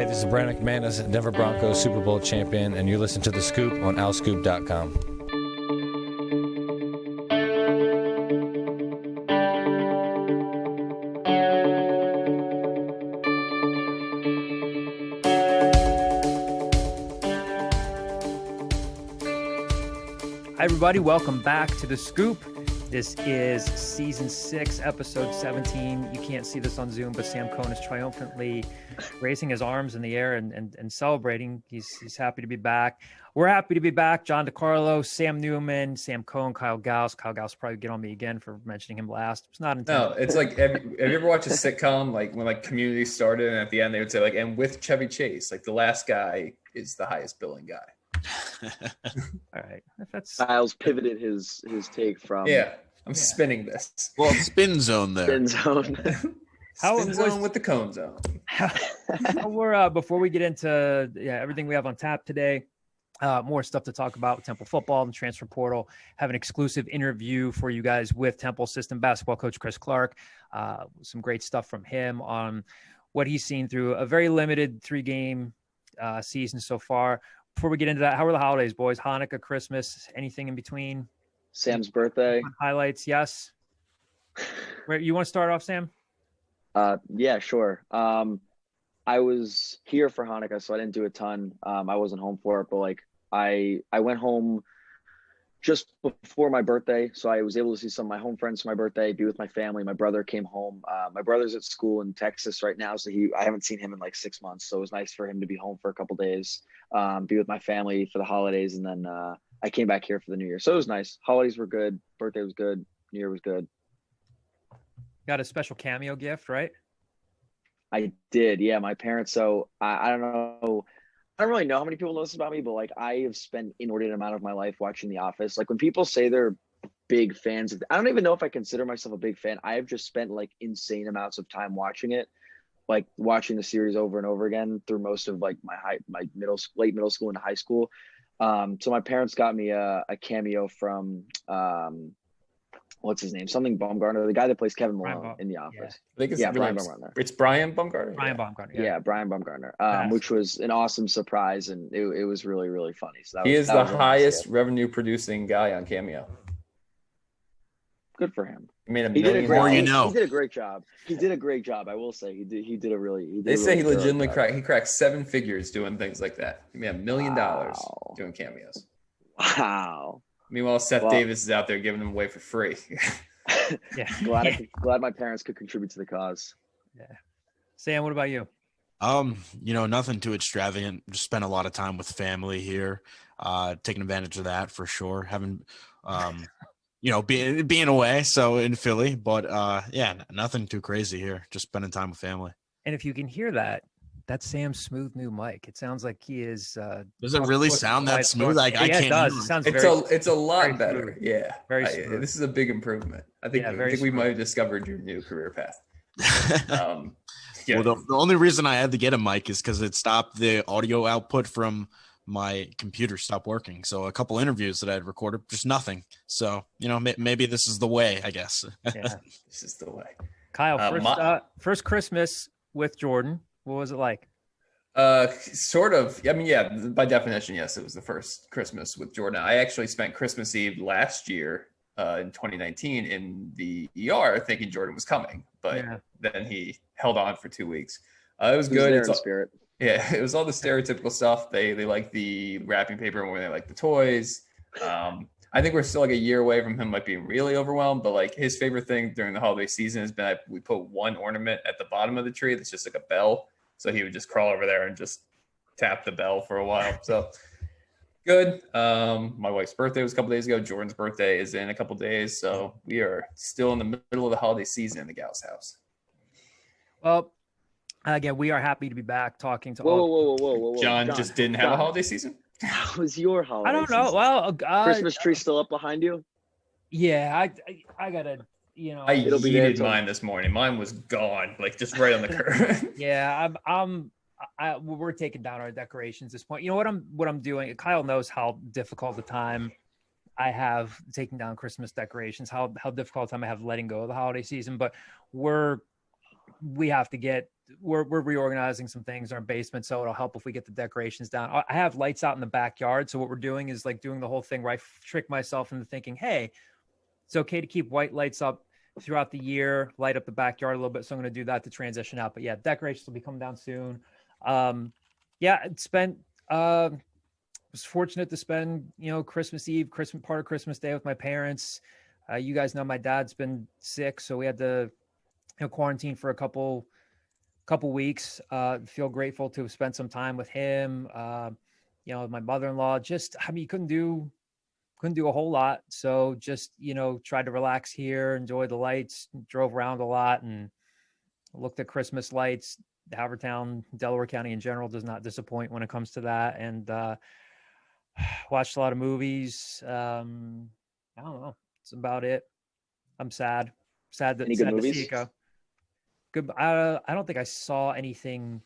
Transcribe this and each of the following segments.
Hey, this is Brandon McManus, Denver Broncos Super Bowl champion, and you listen to The Scoop on alscoop.com. Hi, everybody. Welcome back to The Scoop. This is Season 6, Episode 17. You can't see this on Zoom, but Sam Cohn is triumphantly raising his arms in the air and celebrating. He's happy to be back. We're happy to be back. John DeCarlo, Sam Newman, Sam Cohn, Kyle Gauss. Kyle Gauss probably get on me again for mentioning him last. It's not intentional. No, it's like, have you ever watched a sitcom, like when like Community started and at the end they would say like, and with Chevy Chase, like the last guy is the highest billing guy. All right. If that's Styles pivoted his take from I'm spinning this. Well, spin zone there. spin zone. Spin zone with the cone zone. we're before we get into everything we have on tap today, more stuff to talk about with Temple football and transfer portal. Have an exclusive interview for you guys with Temple assistant basketball coach Chris Clark. Some great stuff from him on what he's seen through a very limited 3-game season so far. Before we get into that, how were the holidays, boys? Hanukkah, Christmas, anything in between? Sam's birthday. Highlights, yes. Where you want to start off, Sam? Yeah, sure. I was here for Hanukkah, so I didn't do a ton. I wasn't home for it, but like I went home just before my birthday, so I was able to see some of my home friends for my birthday, be with my family. My brother came home. My brother's at school in Texas right now, so I haven't seen him in like 6 months. So it was nice for him to be home for a couple days, be with my family for the holidays, and then I came back here for the New Year. So it was nice. Holidays were good. Birthday was good. New Year was good. Got a special cameo gift, right? I did. Yeah, my parents. So I don't know. I don't really know how many people know this about me, but like I have spent inordinate amount of my life watching The Office. Like when people say they're big fans of, I don't even know if I consider myself a big fan. I have just spent like insane amounts of time watching it, like watching the series over and over again through most of like my late middle school and high school. So my parents got me a cameo from what's his name? Something Baumgartner, the guy that plays Kevin Malone in The Office. I think it's Brian Baumgartner. It's Brian Baumgartner. Brian Baumgartner. Yeah, Brian Baumgartner, which was an awesome surprise, and it was really, really funny. So he is the highest revenue producing guy on Cameo. Good for him. He made He did a great job. He did a great job. I will say he did a really. They say he legitimately cracked 7 figures doing things like that. He made $1 million doing cameos. Wow. Meanwhile, Seth Davis is out there giving them away for free. Yeah. Glad my parents could contribute to the cause. Yeah. Sam, what about you? Nothing too extravagant. Just spent a lot of time with family here, taking advantage of that for sure. Having, being away, so in Philly, but nothing too crazy here. Just spending time with family. And if you can hear that, that's Sam's smooth new mic. It sounds like he is. Does it really sound that smooth? I can't. It does. It sounds it's a lot better. Smooth. Yeah, very smooth. This is a big improvement. I think we might have discovered your new career path. Well, the only reason I had to get a mic is because it stopped the audio output from my computer stopped working. So a couple interviews that I had recorded, just nothing. So maybe this is the way. I guess. Yeah, this is the way. Kyle, first Christmas with Jordan. What was it like? Sort of. I mean, yeah, by definition, yes, it was the first Christmas with Jordan. I actually spent Christmas Eve last year in 2019 in the ER thinking Jordan was coming, but then he held on for 2 weeks. It was good. It's spirit. Yeah, it was all the stereotypical stuff. They like the wrapping paper more than they like the toys. I think we're still like a year away from him like being really overwhelmed, but like his favorite thing during the holiday season has been we put one ornament at the bottom of the tree that's just like a bell. So he would just crawl over there and just tap the bell for a while. So good. My wife's birthday was a couple days ago. Jordan's birthday is in a couple days. So we are still in the middle of the holiday season in the Gauss house. Well, again, we are happy to be back talking to Whoa. John just didn't have a holiday season? How was your holiday? I don't know. season? Well, Christmas tree still up behind you? Yeah, I gotta, I yeeted mine this morning. Mine was gone, like just right on the curve. Yeah, we're taking down our decorations at this point. You know what I'm doing? Kyle knows how difficult the time I have taking down Christmas decorations, how difficult a time I have letting go of the holiday season. But we're we have to get. We're reorganizing some things in our basement, so it'll help if we get the decorations down. I have lights out in the backyard, so what we're doing is like doing the whole thing where I trick myself into thinking, hey, it's okay to keep white lights up throughout the year, light up the backyard a little bit. So I'm going to do that to transition out. But yeah, decorations will be coming down soon. Was fortunate to spend, Christmas Eve, part of Christmas Day with my parents. You guys know my dad's been sick, so we had to quarantine for a couple weeks. Feel grateful to have spent some time with him. My mother-in-law, you couldn't do a whole lot. So just, tried to relax here, enjoy the lights, drove around a lot and looked at Christmas lights. Havertown, Delaware County in general does not disappoint when it comes to that. And watched a lot of movies. I don't know. It's about it. I'm sad. Sad that Any good movies? to see it go. Good. I don't think I saw anything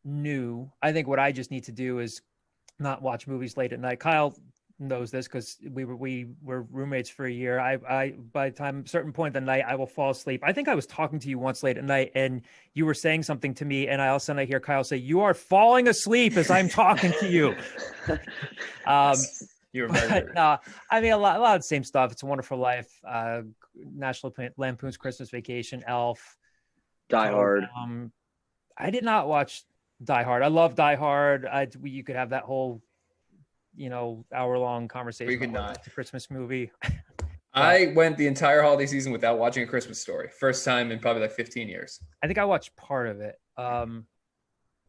new. I think what I just need to do is not watch movies late at night. Kyle knows this because we were roommates for a year. I by the time certain point of the night I will fall asleep. I think I was talking to you once late at night and you were saying something to me and all of a sudden I hear Kyle say, "You are falling asleep as I'm talking to you." You remember? I mean a lot of the same stuff. It's a Wonderful Life, National Lampoon's Christmas Vacation, Elf, Die Hard. I did not watch Die Hard. I love Die Hard. You could have that whole hour-long conversation about the Christmas movie. I went the entire holiday season without watching A Christmas Story. First time in probably like 15 years. I think I watched part of it.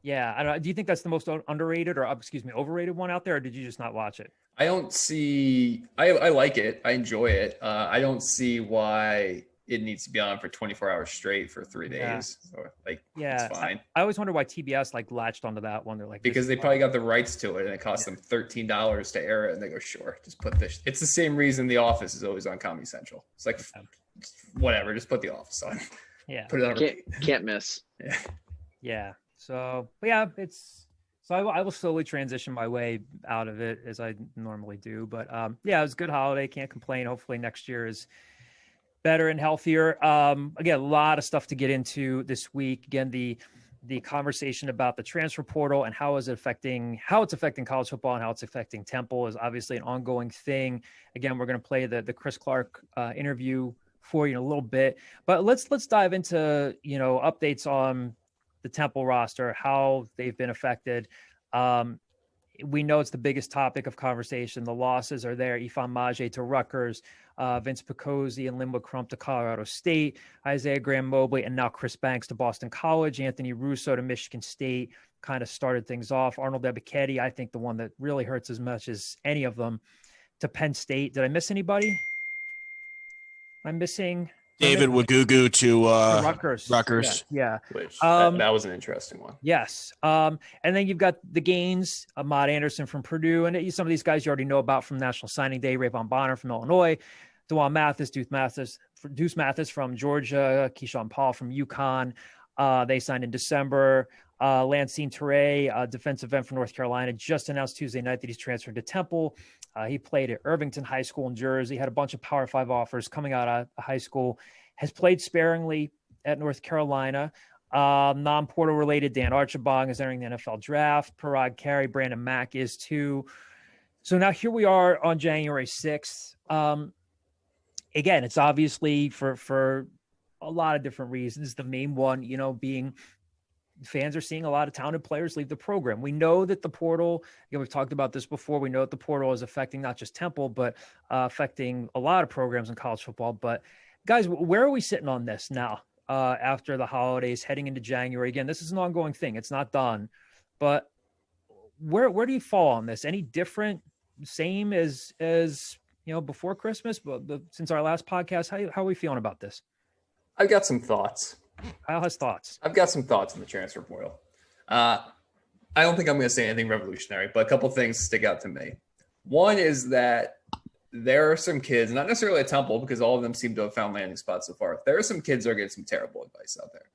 Yeah, I don't know. Do you think that's the most underrated or overrated one out there, or did you just not watch it? I don't see. I like it. I enjoy it. I don't see why it needs to be on for 24 hours straight for 3 days. Yeah. It's fine. I always wonder why TBS latched onto that one. They're like, because they probably got the rights to it and it cost them $13 to air it. And they go, sure, just put this. It's the same reason The Office is always on Comedy Central. It's like, whatever, just put The Office on. Yeah. Put it on. Can't miss. Yeah. Yeah. So, but yeah, I will slowly transition my way out of it as I normally do. But yeah, it was a good holiday. Can't complain. Hopefully next year is better and healthier. Again, a lot of stuff to get into this week. Again, the conversation about the transfer portal and how it's affecting college football and how it's affecting Temple is obviously an ongoing thing. Again, we're going to play the Chris Clark interview for you in a little bit, but let's dive into updates on the Temple roster, how they've been affected. We know it's the biggest topic of conversation. The losses are there. Ifan Maje to Rutgers, Vince Picozzi and Linwood Crump to Colorado State, Isaiah Graham Mobley, and now Chris Banks to Boston College, Anthony Russo to Michigan State kind of started things off. Arnold Ebiketie, I think the one that really hurts as much as any of them, to Penn State. Did I miss anybody? I'm missing David Wagugu to Rutgers. Yeah. Which that was an interesting one. Yes. And then you've got the Gaines, Ahmad Anderson from Purdue, and some of these guys you already know about from National Signing Day, Rayvon Bonner from Illinois, DeJuan Mathis, Deuce Mathis from Georgia, Keyshawn Paul from UConn. They signed in December. Lancine Toure, defensive end from North Carolina, just announced Tuesday night that he's transferred to Temple. He played at Irvington High School in Jersey, had a bunch of Power 5 offers coming out of high school, has played sparingly at North Carolina. Non-portal related, Dan Archibald is entering the NFL draft. Parag Carey, Brandon Mack is too. So now here we are on January 6th. Again, it's obviously for a lot of different reasons. The main one, being fans are seeing a lot of talented players leave the program. We know that the portal, we've talked about this before. We know that the portal is affecting not just Temple, but affecting a lot of programs in college football. But guys, where are we sitting on this now after the holidays, heading into January? Again, this is an ongoing thing. It's not done. But where do you fall on this? Any different, same as before Christmas? But since our last podcast, how are we feeling about this? I've got some thoughts. Kyle has thoughts. I've got some thoughts on the transfer portal. I don't think I'm going to say anything revolutionary, but a couple things stick out to me. One is that there are some kids, not necessarily at Temple, because all of them seem to have found landing spots so far. There are some kids that are getting some terrible advice out there.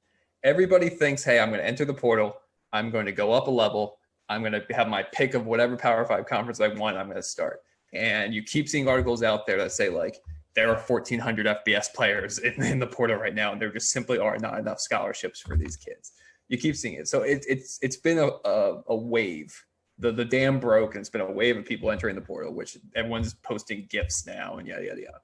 Everybody thinks, hey, I'm going to enter the portal. I'm going to go up a level. I'm going to have my pick of whatever Power 5 conference I want. I'm going to start. And you keep seeing articles out there that say, like, there are 1,400 FBS players in the portal right now, and there just simply are not enough scholarships for these kids. You keep seeing it. So it's been a wave. The dam broke, and it's been a wave of people entering the portal, which everyone's posting gifts now and yada, yada, yada.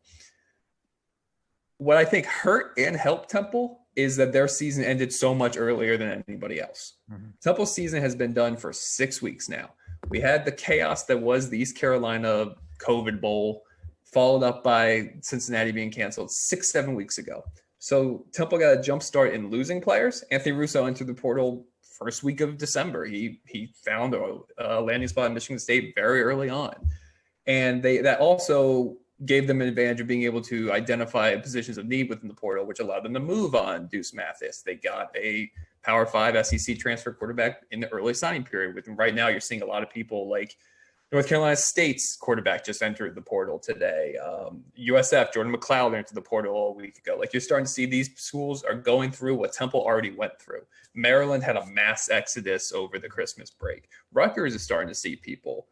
What I think hurt and helped Temple is that their season ended so much earlier than anybody else. Mm-hmm. Temple's season has been done for 6 weeks now. We had the chaos that was the East Carolina COVID Bowl, followed up by Cincinnati being canceled 6-7 weeks ago. So Temple got a jump start in losing players. Anthony Russo entered the portal first week of December. He found a landing spot in Michigan State very early on. And that also gave them an advantage of being able to identify positions of need within the portal, which allowed them to move on Deuce Mathis. They got a Power 5 SEC transfer quarterback in the early signing period. Right now, you're seeing a lot of people like North Carolina State's quarterback just entered the portal today. USF, Jordan McLeod entered the portal a week ago. Like, you're starting to see these schools are going through what Temple already went through. Maryland had a mass exodus over the Christmas break. Rutgers is starting to see people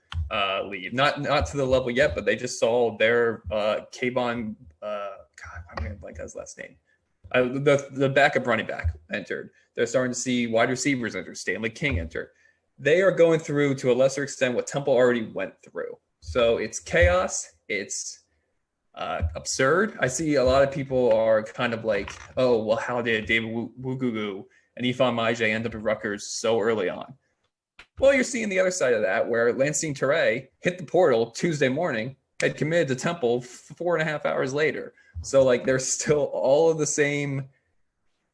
leave. Not to the level yet, but they just saw their Kayvon, I'm going to blank on his last name. The backup running back entered. They're starting to see wide receivers enter. Stanley King entered. They are going through, to a lesser extent, what Temple already went through. So it's chaos. It's absurd. I see a lot of people are kind of like, oh, well, how did David Wugugu and Ifan Maije end up at Rutgers so early on? Well, you're seeing the other side of that, where Lancine Toure hit the portal Tuesday morning, had committed to Temple 4.5 hours later. So, like, there's still all of the same,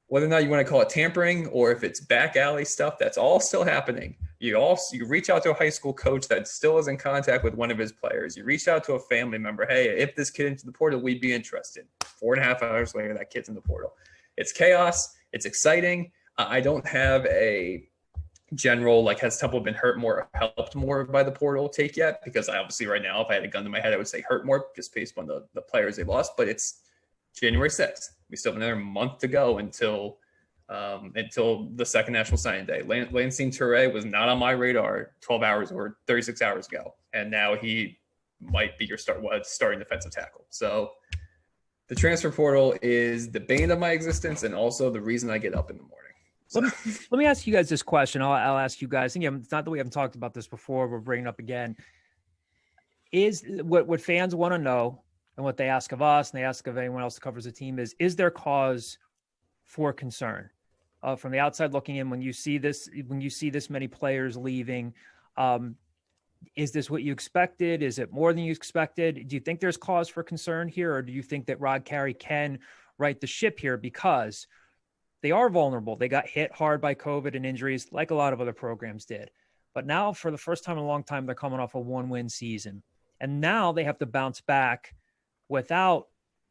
whether or not you want to call it tampering or if it's back alley stuff, that's all still happening. You reach out to a high school coach that still is in contact with one of his players. You reach out to a family member. Hey, if this kid into the portal, we'd be interested. 4.5 hours later, that kid's in the portal. It's chaos. It's exciting. I don't have a general, like, has Temple been hurt more or helped more by the portal take yet? Because I obviously right now, if I had a gun to my head, I would say hurt more just based on the players they lost. But it's January 6th. We still have another month to go until the second National Signing Day. Lancine Toure was not on my radar 12 hours or 36 hours ago, and now he might be your starting defensive tackle. So the transfer portal is the bane of my existence and also the reason I get up in the morning. So. Let me ask you guys this question. I'll ask you guys. It's not that we haven't talked about this before. We're bringing it up again. Is what fans want to know, and what they ask of us, and they ask of anyone else that covers the team, is there cause for concern? From the outside looking in, when you see this many players leaving, is this what you expected? Is it more than you expected? Do you think there's cause for concern here, or do you think that Rod Carey can right the ship here because they are vulnerable? They got hit hard by COVID and injuries, like a lot of other programs did. But now, for the first time in a long time, they're coming off a 1-win season, and now they have to bounce back without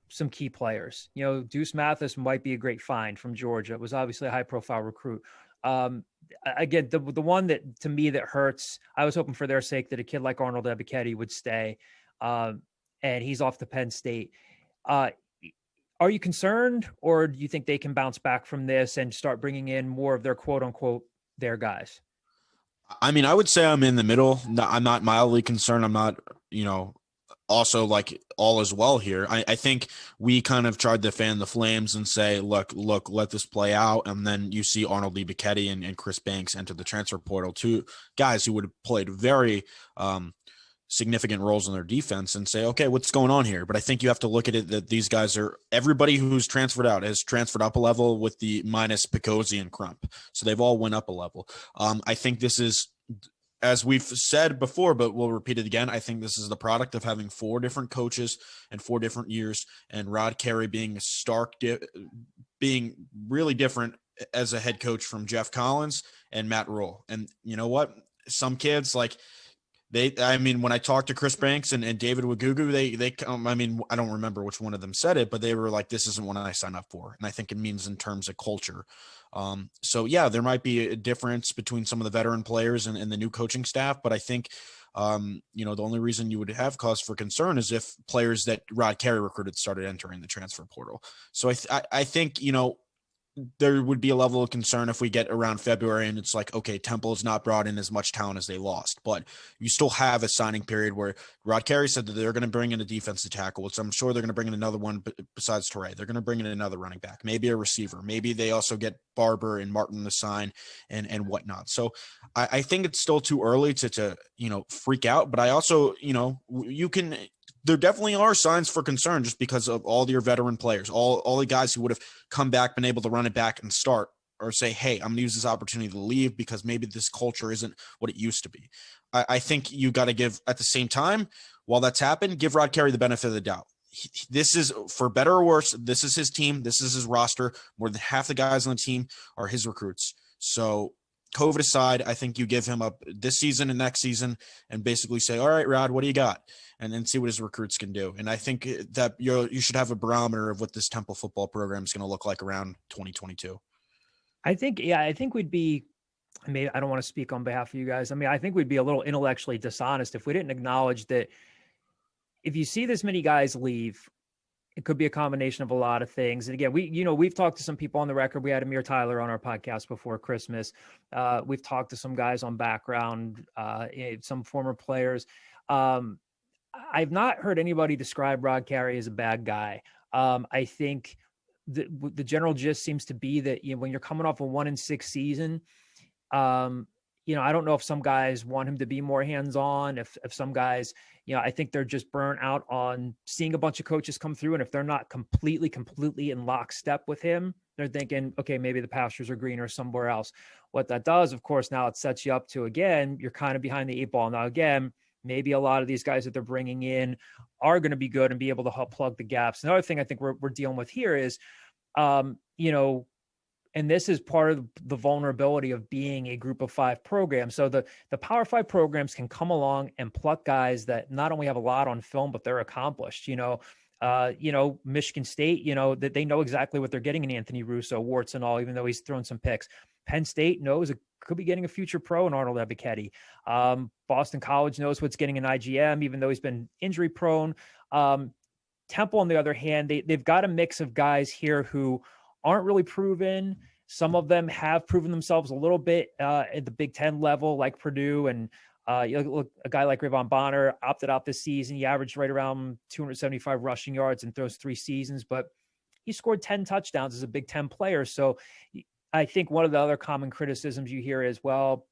some key players. Deuce Mathis might be a great find from Georgia. It was obviously a high-profile recruit. Again, the one that, to me, that hurts, I was hoping for their sake that a kid like Arnold Ebiketie would stay, and he's off to Penn State. Are you concerned, or do you think they can bounce back from this and start bringing in more of their quote-unquote their guys? I mean, I would say I'm in the middle. I'm not mildly concerned. I'm not, also like all is well here. I think we kind of tried to fan the flames and say, look, let this play out. And then you see Arnold Ebiketie and Chris Banks enter the transfer portal, two guys who would have played very significant roles in their defense, and say, okay, what's going on here? But I think you have to look at it that these guys are, everybody who's transferred out has transferred up a level with the minus Picozzi and Crump. So they've all went up a level. I think this is, as we've said before, but we'll repeat it again, I think this is the product of having 4 different coaches and 4 different years, and Rod Carey being being really different as a head coach from Jeff Collins and Matt Rule. And you know what? Some kids, like, when I talked to Chris Banks and David Wugugu, I don't remember which one of them said it, but they were like, this isn't what I signed up for. And I think it means in terms of culture. So yeah, there might be a difference between some of the veteran players and the new coaching staff, but I think, the only reason you would have cause for concern is if players that Rod Carey recruited started entering the transfer portal. So I think, there would be a level of concern if we get around February and it's like, okay, Temple's not brought in as much talent as they lost, but you still have a signing period where Rod Carey said that they're going to bring in a defensive tackle, which I'm sure they're going to bring in another one besides Torrey. They're going to bring in another running back, maybe a receiver. Maybe they also get Barber and Martin to sign and whatnot. So I think it's still too early to freak out, but I also, there definitely are signs for concern just because of all your veteran players, all the guys who would have come back, been able to run it back and start, or say, hey, I'm going to use this opportunity to leave because maybe this culture isn't what it used to be. I think you got to give, at the same time, while that's happened, give Rod Carey the benefit of the doubt. This is, for better or worse, this is his team. This is his roster. More than half the guys on the team are his recruits. So COVID aside, I think you give him up this season and next season and basically say, all right, Rod, what do you got? And then see what his recruits can do. And I think that you should have a barometer of what this Temple football program is going to look like around 2022. I think we'd be, maybe I don't want to speak on behalf of you guys. I mean, I think we'd be a little intellectually dishonest if we didn't acknowledge that if you see this many guys leave, it could be a combination of a lot of things. And again, we've talked to some people on the record. We had Amir Tyler on our podcast before Christmas. We've talked to some guys on background, some former players. I've not heard anybody describe Rod Carey as a bad guy. I think the general gist seems to be that when you're coming off a 1-6 season, I don't know if some guys want him to be more hands-on, if some guys, I think they're just burnt out on seeing a bunch of coaches come through. And if they're not completely in lockstep with him, they're thinking, okay, maybe the pastures are greener somewhere else. What that does, of course, now it sets you up to, again, you're kind of behind the 8 ball. Now, again, maybe a lot of these guys that they're bringing in are going to be good and be able to help plug the gaps. Another thing I think we're dealing with here is, and this is part of the vulnerability of being a group of 5 program. So the Power 5 programs can come along and pluck guys that not only have a lot on film, but they're accomplished. Michigan State, that they know exactly what they're getting in Anthony Russo, warts and all, even though he's thrown some picks. Penn State knows it could be getting a future pro in Arnold Ebiketie. Boston College knows what's getting an IGM, even though he's been injury prone. Temple, on the other hand, they've got a mix of guys here who aren't really proven. Some of them have proven themselves a little bit at the Big Ten level, like Purdue. And look, a guy like Ravon Bonner opted out this season. He averaged right around 275 rushing yards in those 3 seasons, but he scored 10 touchdowns as a Big Ten player. So I think one of the other common criticisms you hear is, well,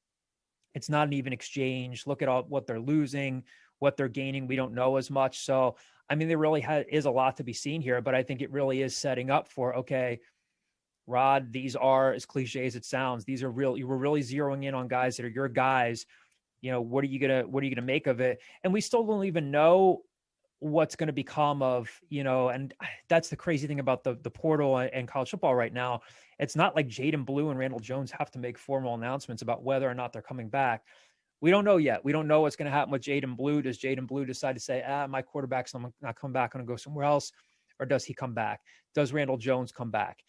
it's not an even exchange. Look at all what they're losing, what they're gaining. We don't know as much. So, I mean, there really is a lot to be seen here, but I think it really is setting up for, okay, Rod, these are, as cliche as it sounds, these are real. You were really zeroing in on guys that are your guys. What are you gonna make of it? And we still don't even know what's going to become of, and that's the crazy thing about the portal and college football right now. It's not like Jaden Blue and Randall Jones have to make formal announcements about whether or not they're coming back. We don't know yet. We don't know what's going to happen with Jaden Blue. Does Jaden Blue decide to say, my quarterback's not coming back, I'm going to go somewhere else? Or does he come back? Does Randall Jones come back?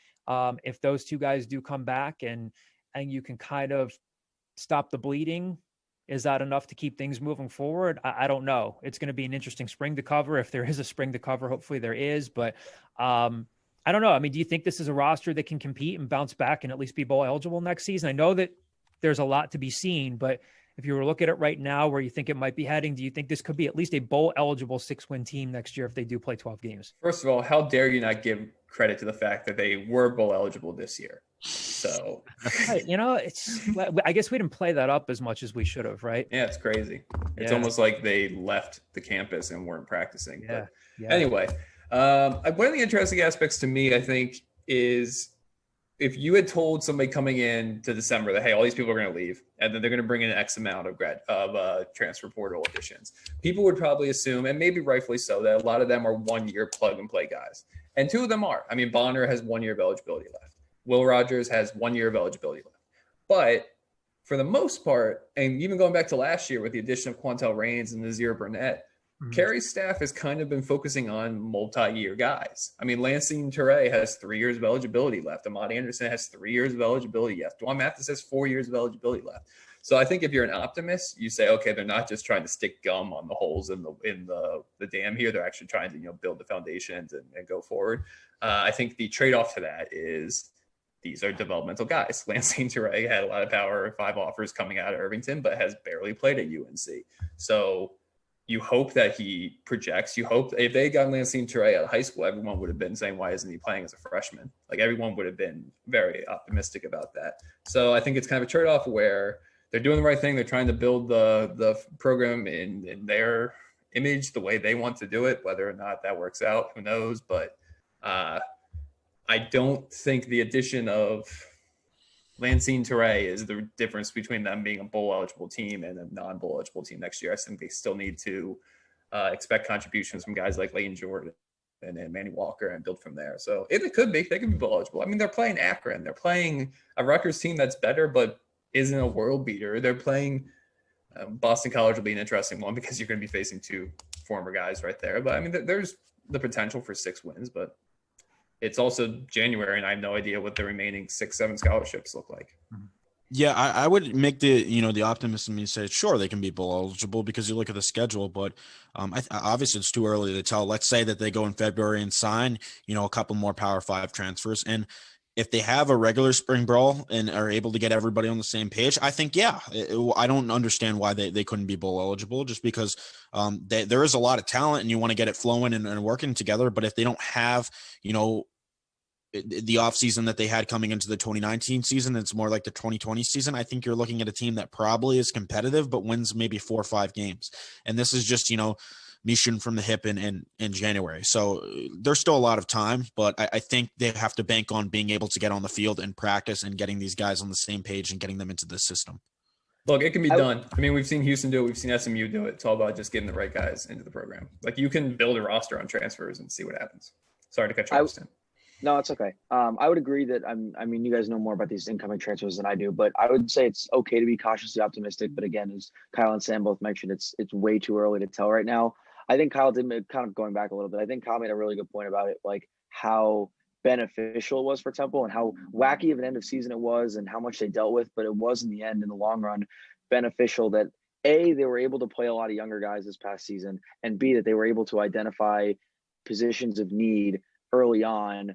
If those 2 guys do come back and you can kind of stop the bleeding, is that enough to keep things moving forward? I don't know. It's going to be an interesting spring to cover. If there is a spring to cover, hopefully there is. But I don't know. I mean, do you think this is a roster that can compete and bounce back and at least be bowl eligible next season? I know that there's a lot to be seen, but if you were to look at it right now where you think it might be heading, do you think this could be at least a bowl eligible 6-win team next year if they do play 12 games? First of all, how dare you not give credit to the fact that they were bowl eligible this year? So, I guess we didn't play that up as much as we should have, right? Yeah, it's crazy. It's almost like they left the campus and weren't practicing. Yeah. Anyway, one of the interesting aspects to me, I think, is if you had told somebody coming in to December that, hey, all these people are going to leave, and then they're going to bring in X amount of transfer portal additions, people would probably assume, and maybe rightfully so, that a lot of them are 1-year plug and play guys. And 2 of them are. I mean, Bonner has 1 year of eligibility left. Will Rogers has 1 year of eligibility left. But for the most part, and even going back to last year with the addition of Quantel Raines and Nazir Burnett, Carey's staff has kind of been focusing on multi-year guys. I mean, Lansing Toure has 3 years of eligibility left. Ahmad Anderson has 3 years of eligibility left. Dwan Mathis has 4 years of eligibility left. So I think if you're an optimist, you say, okay, they're not just trying to stick gum on the holes in the dam here. They're actually trying to build the foundations and go forward. I think the trade-off to that is these are developmental guys. Lansing Toure had a lot of power, 5 offers coming out of Irvington, but has barely played at UNC. So you hope that he projects. You hope if they got Lansing Toure at high school, everyone would have been saying, why isn't he playing as a freshman? Like everyone would have been very optimistic about that. So I think it's kind of a trade-off where they're doing the right thing. They're trying to build the program in their image, the way they want to do it. Whether or not that works out, who knows? But I don't think the addition of Lansing Toure is the difference between them being a bowl eligible team and a non-bowl eligible team next year. I think they still need to expect contributions from guys like Layton Jordan and Manny Walker and build from there. So they could be bowl eligible. I mean, they're playing Akron. They're playing a Rutgers team that's better, but isn't a world beater. They're playing Boston College will be an interesting one because you're going to be facing 2 former guys right there. But I mean, there's the potential for 6 wins, but it's also January, and I have no idea what the remaining 6-7 scholarships look like. Yeah, I would make the optimism and say, sure, they can be bowl eligible because you look at the schedule, but obviously it's too early to tell. Let's say that they go in February and sign, a couple more Power 5 transfers. And if they have a regular spring brawl and are able to get everybody on the same page, I think, I don't understand why they couldn't be bowl eligible just because there is a lot of talent and you want to get it flowing and working together. But if they don't have, the offseason that they had coming into the 2019 season, it's more like the 2020 season. I think you're looking at a team that probably is competitive, but wins maybe 4 or 5 games. And this is just, me shooting from the hip in January. So there's still a lot of time, but I think they have to bank on being able to get on the field and practice and getting these guys on the same page and getting them into the system. Look, it can be done. I mean, we've seen Houston do it. We've seen SMU do it. It's all about just getting the right guys into the program. Like you can build a roster on transfers and see what happens. Sorry to cut you off, Stan. No, it's okay. I would agree that you guys know more about these incoming transfers than I do, but I would say it's okay to be cautiously optimistic. But again, as Kyle and Sam both mentioned, it's way too early to tell right now. I think Kyle did kind of going back a little bit. I think Kyle made a really good point about it, like how beneficial it was for Temple and how wacky of an end of season it was and how much they dealt with. But it was in the end, in the long run, beneficial that A, they were able to play a lot of younger guys this past season, and B, that they were able to identify positions of need early on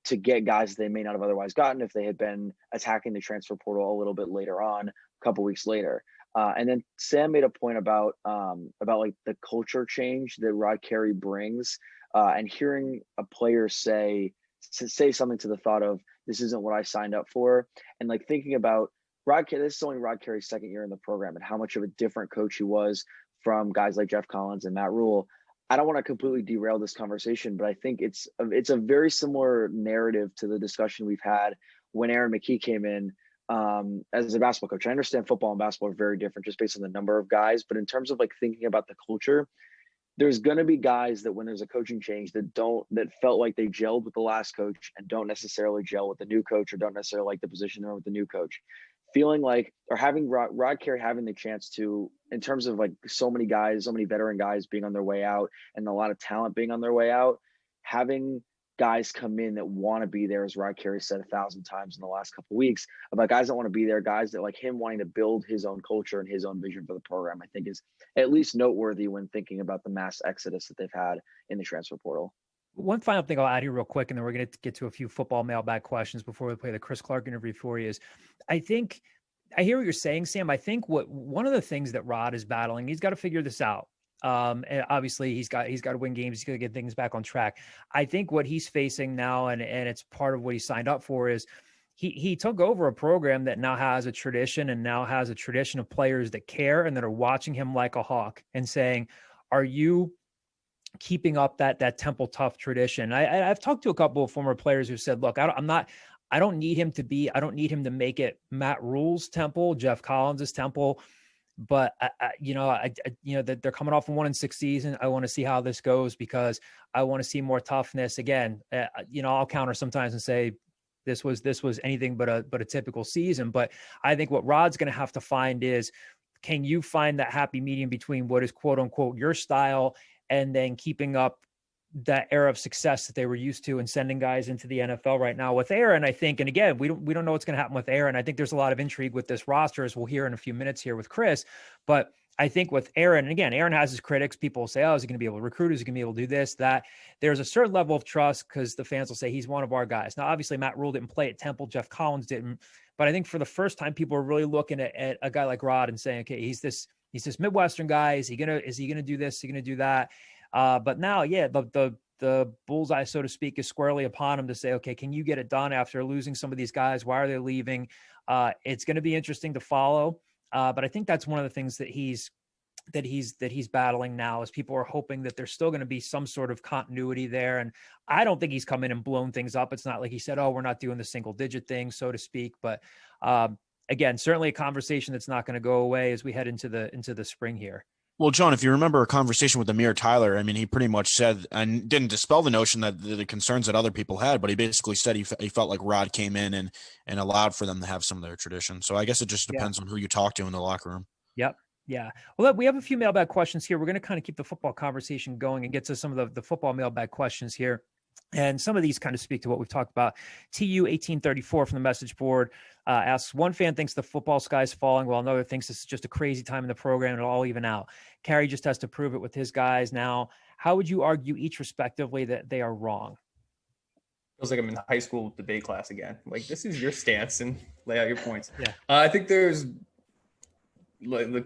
to get guys they may not have otherwise gotten if they had been attacking the transfer portal a little bit later on, a couple weeks later. And then Sam made a point about like the culture change that Rod Carey brings, and hearing a player say something to the thought of, this isn't what I signed up for. And like thinking about Rod Carey, this is only Rod Carey's 2nd year in the program and how much of a different coach he was from guys like Jeff Collins and Matt Rule. I don't want to completely derail this conversation, but I think it's a very similar narrative to the discussion we've had when Aaron McKee came in as a basketball coach. I understand football and basketball are very different just based on the number of guys, but in terms of like thinking about the culture, there's going to be guys that when there's a coaching change that felt like they gelled with the last coach and don't necessarily gel with the new coach or don't necessarily like the position they're with the new coach. Feeling like, or having Rod Carey having the chance to, in terms of like so many guys, so many veteran guys being on their way out and a lot of talent being on their way out, having guys come in that want to be there, as Rod Carey said 1,000 times in the last couple of weeks, about guys that want to be there, guys that like him wanting to build his own culture and his own vision for the program, I think is at least noteworthy when thinking about the mass exodus that they've had in the transfer portal. One final thing I'll add here real quick, and then we're going to get to a few football mailbag questions before we play the Chris Clark interview for you, is I think I hear what you're saying, Sam. I think one of the things that Rod is battling, he's got to figure this out. And obviously he's got to win games. He's got to get things back on track. I think what he's facing now, and it's part of what he signed up for, is he took over a program that now has a tradition and now has a tradition of players that care and that are watching him like a hawk and saying, are you keeping up that Temple tough tradition? I've talked to a couple of former players who said, look, I don't need him to make it Matt Rule's Temple, Jeff Collins' Temple, but that they're coming off a 1-6 season. I want to see how this goes because I want to see more toughness. Again, I'll counter sometimes and say this was anything but a typical season. But I think what Rod's going to have to find is, can you find that happy medium between what is quote unquote your style and then keeping up that era of success that they were used to and sending guys into the NFL right now with Aaron, I think. And again, we don't know what's going to happen with Aaron. I think there's a lot of intrigue with this roster, as we'll hear in a few minutes here with Chris, but I think with Aaron, and again, Aaron has his critics. People will say, oh, is he going to be able to recruit? Is he going to be able to do this, that? There's a certain level of trust because the fans will say he's one of our guys. Now, obviously, Matt Rule didn't play at Temple. Jeff Collins didn't. But I think for the first time, people are really looking at a guy like Rod and saying, okay, he's this Midwestern guy. Is he gonna do this? Is he gonna do that? But now, yeah, the bullseye, so to speak, is squarely upon him to say, okay, can you get it done after losing some of these guys? Why are they leaving? It's going to be interesting to follow. But I think that's one of the things that he's battling now is people are hoping that there's still going to be some sort of continuity there. And I don't think he's come in and blown things up. It's not like he said, oh, we're not doing the single digit thing, so to speak. But again, certainly a conversation that's not going to go away as we head into the spring here. Well, John, if you remember a conversation with Amir Tyler, I mean, he pretty much said and didn't dispel the notion that the concerns that other people had, but he basically said he felt like Rod came in and allowed for them to have some of their tradition. So I guess it just depends on who you talk to in the locker room. Yep. Yeah. Well, we have a few mailbag questions here. We're going to kind of keep the football conversation going and get to some of the football mailbag questions here. And some of these kind of speak to what we've talked about. TU 1834 from the message board asks, one fan thinks the football sky's falling while another thinks this is just a crazy time in the program and it'll all even out. Carey just has to prove it with his guys now. How would you argue each respectively that they are wrong? Feels like I'm in high school debate class again. Like, this is your stance and lay out your points. Yeah. I think there's the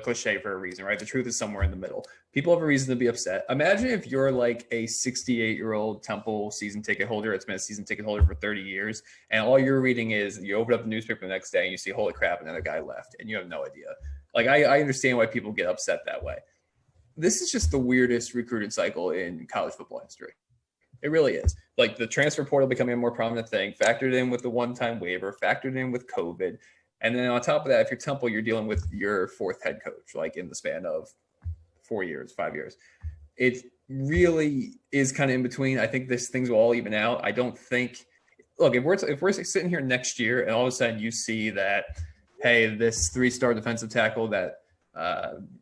cliche for a reason, right? The truth is somewhere in the middle. People have a reason to be upset. Imagine if you're like a 68-year-old Temple season ticket holder that's been a season ticket holder for 30 years, and all you're reading is you open up the newspaper the next day and you see, holy crap, another guy left, and you have no idea. Like, I understand why people get upset that way. This is just the weirdest recruiting cycle in college football history. It really is. Like, the transfer portal becoming a more prominent thing, factored in with the one-time waiver, factored in with COVID. And then on top of that, if you're Temple, you're dealing with your fourth head coach, like in the span of 4 years, 5 years. It really is kind of in between. I think things will all even out. I don't think, look, if we're sitting here next year and all of a sudden you see that, hey, this 3-star defensive tackle that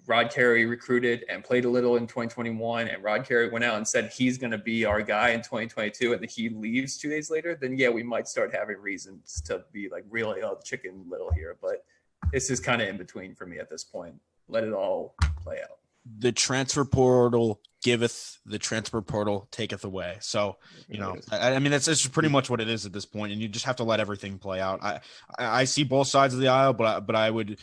Rod Carey recruited and played a little in 2021, and Rod Carey went out and said he's going to be our guy in 2022, and then he leaves 2 days later, then yeah, we might start having reasons to be like, really, oh, chicken little here. But it's just kind of in between for me at this point. Let it all play out. The transfer portal giveth, the transfer portal taketh away. So, you know, I mean, that's just pretty much what it is at this point, and you just have to let everything play out. I see both sides of the aisle, but I would.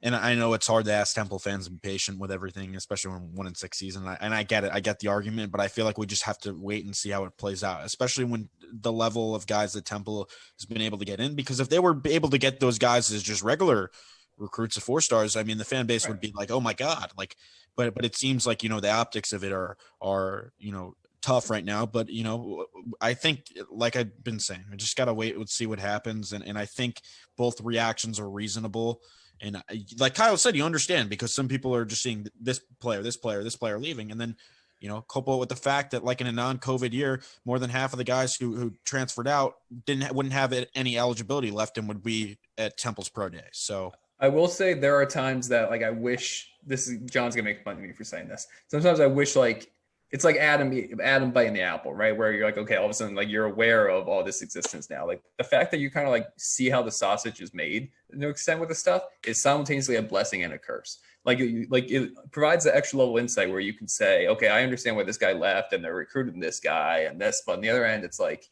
And I know it's hard to ask Temple fans to be patient with everything, especially when 1-6 season. And I get it. I get the argument, but I feel like we just have to wait and see how it plays out, especially when the level of guys that Temple has been able to get in. Because if they were able to get those guys as just regular recruits of 4-stars, I mean, the fan base would be like, oh my God. Like, but it seems like, you know, the optics of it are, you know, tough right now. But, you know, I think, like I've been saying, we just got to wait and see what happens. And I think both reactions are reasonable. And like Kyle said, you understand, because some people are just seeing this player leaving. And then, you know, couple it with the fact that, like, in a non-COVID year, more than half of the guys who transferred out wouldn't have any eligibility left and would be at Temple's pro day. So I will say there are times that, like, I wish John's gonna make fun of me for saying this. Sometimes I wish, like, it's like Adam biting the apple, right? Where you're like, okay, all of a sudden, like, you're aware of all this existence now. Like, the fact that you kind of like see how the sausage is made to an extent with the stuff is simultaneously a blessing and a curse. Like it provides the extra level insight where you can say, okay, I understand why this guy left and they're recruiting this guy and this, but on the other end, it's like,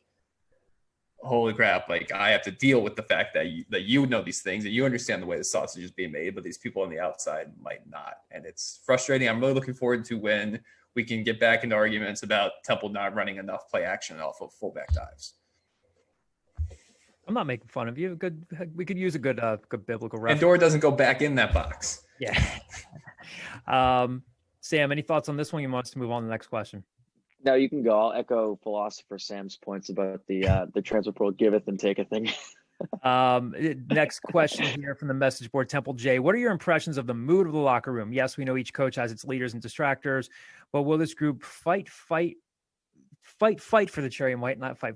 holy crap, like, I have to deal with the fact that you know these things and you understand the way the sausage is being made, but these people on the outside might not. And it's frustrating. I'm really looking forward to when we can get back into arguments about Temple not running enough play action off of fullback dives. I'm not making fun of you. We could use a good biblical reference. And Dora doesn't go back in that box. Yeah. Sam, any thoughts on this one? You want us to move on to the next question? No, you can go. I'll echo philosopher Sam's points about the transfer portal giveth and taketh thing. Next question here from the message board, Temple J. What are your impressions of the mood of the locker room? Yes, we know each coach has its leaders and distractors, but will this group fight for the cherry and white, not fight,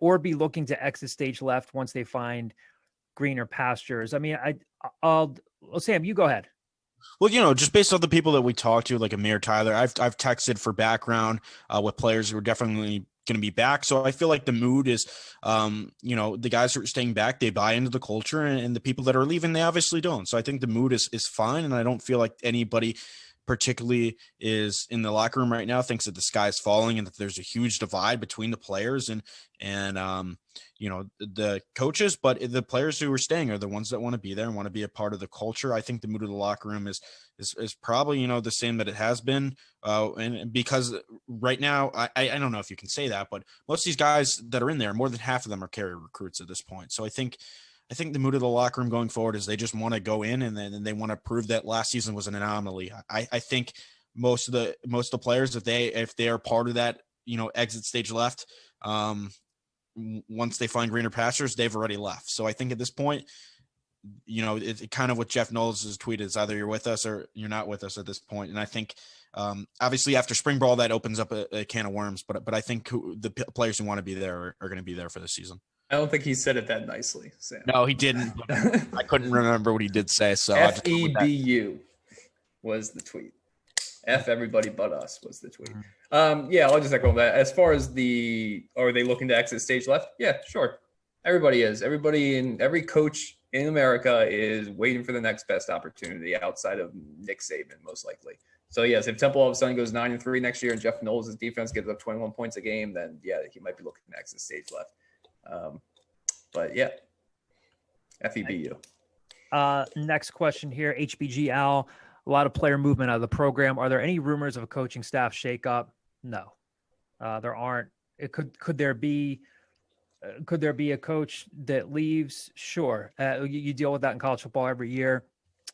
or be looking to exit stage left once they find greener pastures? I mean, Sam, you go ahead. Well, you know, just based on the people that we talked to, like Amir Tyler, I've texted for background with players who are definitely going to be back. So I feel like the mood is, the guys who are staying back, they buy into the culture, and the people that are leaving, they obviously don't. So I think the mood is fine. And I don't feel like anybody particularly is in the locker room right now thinks that the sky is falling and that there's a huge divide between the players and the coaches, but the players who are staying are the ones that want to be there and want to be a part of the culture. I think the mood of the locker room is probably, the same that it has been. And because right now, I don't know if you can say that, but most of these guys that are in there, more than half of them are carrier recruits at this point. So I think the mood of the locker room going forward is they just want to go in and then they want to prove that last season was an anomaly. I think most of the players, if they are part of that, exit stage left, once they find greener pastures, they've already left. So I think at this point, it kind of what Jeff Knowles' tweet is, either you're with us or you're not with us at this point. And I think obviously after spring ball, that opens up a can of worms, but I think the players who want to be there are going to be there for this season. I don't think he said it that nicely, Sam. No, he didn't. I couldn't remember what he did say. So FEBU was the tweet. F everybody but us was the tweet. I'll just echo that. As far as are they looking to exit stage left? Yeah, sure. Everybody is. Every coach in America is waiting for the next best opportunity outside of Nick Saban, most likely. So yes, if Temple all of a sudden goes 9-3 next year and Jeff Knowles' defense gives up 21 points a game, then yeah, he might be looking to exit stage left. But yeah, FEBU. Next question here, HBG Al. A lot of player movement out of the program. Are there any rumors of a coaching staff shakeup? No, there aren't. Could there be a coach that leaves? Sure. You deal with that in college football every year.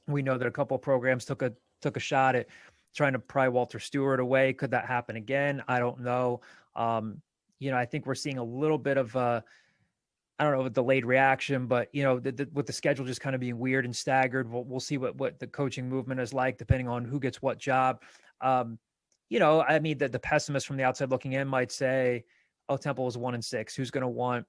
We know that a couple of programs took a shot at trying to pry Walter Stewart away. Could that happen again? I don't know. I think we're seeing a little bit of a delayed reaction, but with the schedule just kind of being weird and staggered, we'll see what the coaching movement is like, depending on who gets what job. The pessimist from the outside looking in might say, oh, Temple was 1-6. Who's going to want,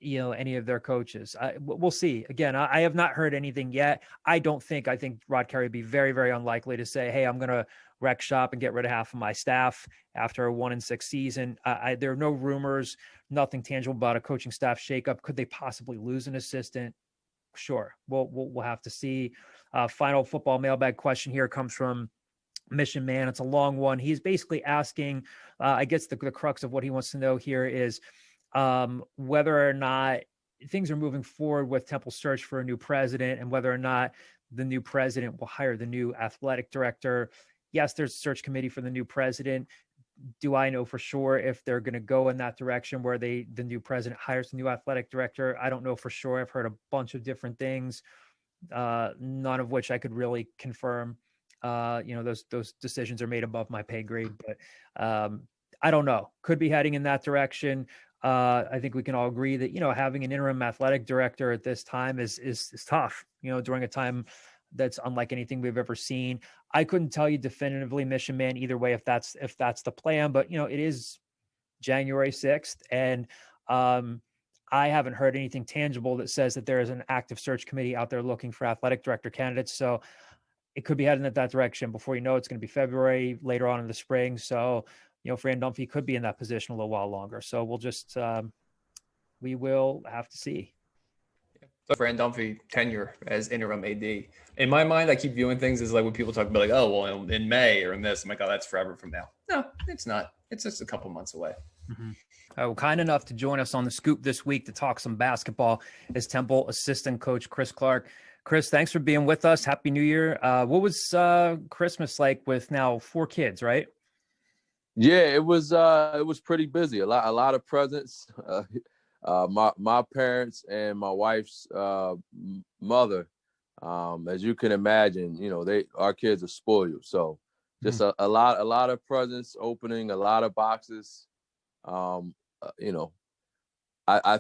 any of their coaches? We'll see. Again, I have not heard anything yet. I think Rod Carey would be very, very unlikely to say, hey, I'm going to wreck shop and get rid of half of my staff after a 1-6 season. There are no rumors, nothing tangible about a coaching staff shakeup. Could they possibly lose an assistant? Sure. We'll have to see. Final football mailbag question here comes from Mission Man. It's a long one. He's basically asking, I guess the crux of what he wants to know here is whether or not things are moving forward with Temple's search for a new president and whether or not the new president will hire the new athletic director. Yes, there's a search committee for the new president. Do I know for sure if they're going to go in that direction where the new president hires the new athletic director? I don't know for sure. I've heard a bunch of different things, none of which I could really confirm. Those decisions are made above my pay grade, but I don't know. Could be heading in that direction. I think we can all agree that, having an interim athletic director at this time is tough, during a time that's unlike anything we've ever seen. I couldn't tell you definitively, Mission Man, either way, if that's the plan, but it is January 6th. And I haven't heard anything tangible that says that there is an active search committee out there looking for athletic director candidates. So it could be heading in that direction. Before you know, it's going to be February, later on in the spring. So, Fran Dunphy could be in that position a little while longer. So we'll just, we will have to see. Fran Dunphy tenure as interim AD. In my mind, I keep viewing things as like when people talk about like, oh, well, in May or in this, I'm like, oh, that's forever from now. No, it's not. It's just a couple months away. Mm-hmm. Kind enough to join us on the Scoop this week to talk some basketball is Temple assistant coach Chris Clark. Chris, thanks for being with us. Happy New Year. What was Christmas like with now 4 kids, right? Yeah, it was pretty busy. A lot of presents. My parents and my wife's mother, as you can imagine, our kids are spoiled. So just a lot of presents opening, a lot of boxes. I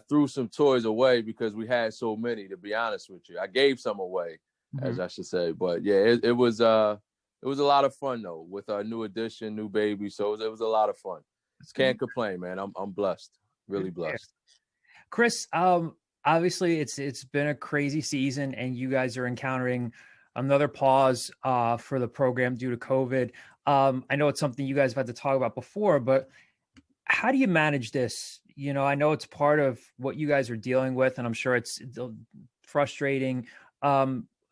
threw some toys away because we had so many, to be honest with you. I gave some away, as I should say. But yeah, it was a lot of fun though, with our new addition, new baby. So it was a lot of fun. Can't complain, man. I'm blessed, really blessed. Chris, obviously it's been a crazy season and you guys are encountering another pause for the program due to COVID. I know it's something you guys have had to talk about before, but How do you manage this? You know, I know it's part of what you guys are dealing with, and I'm sure it's frustrating.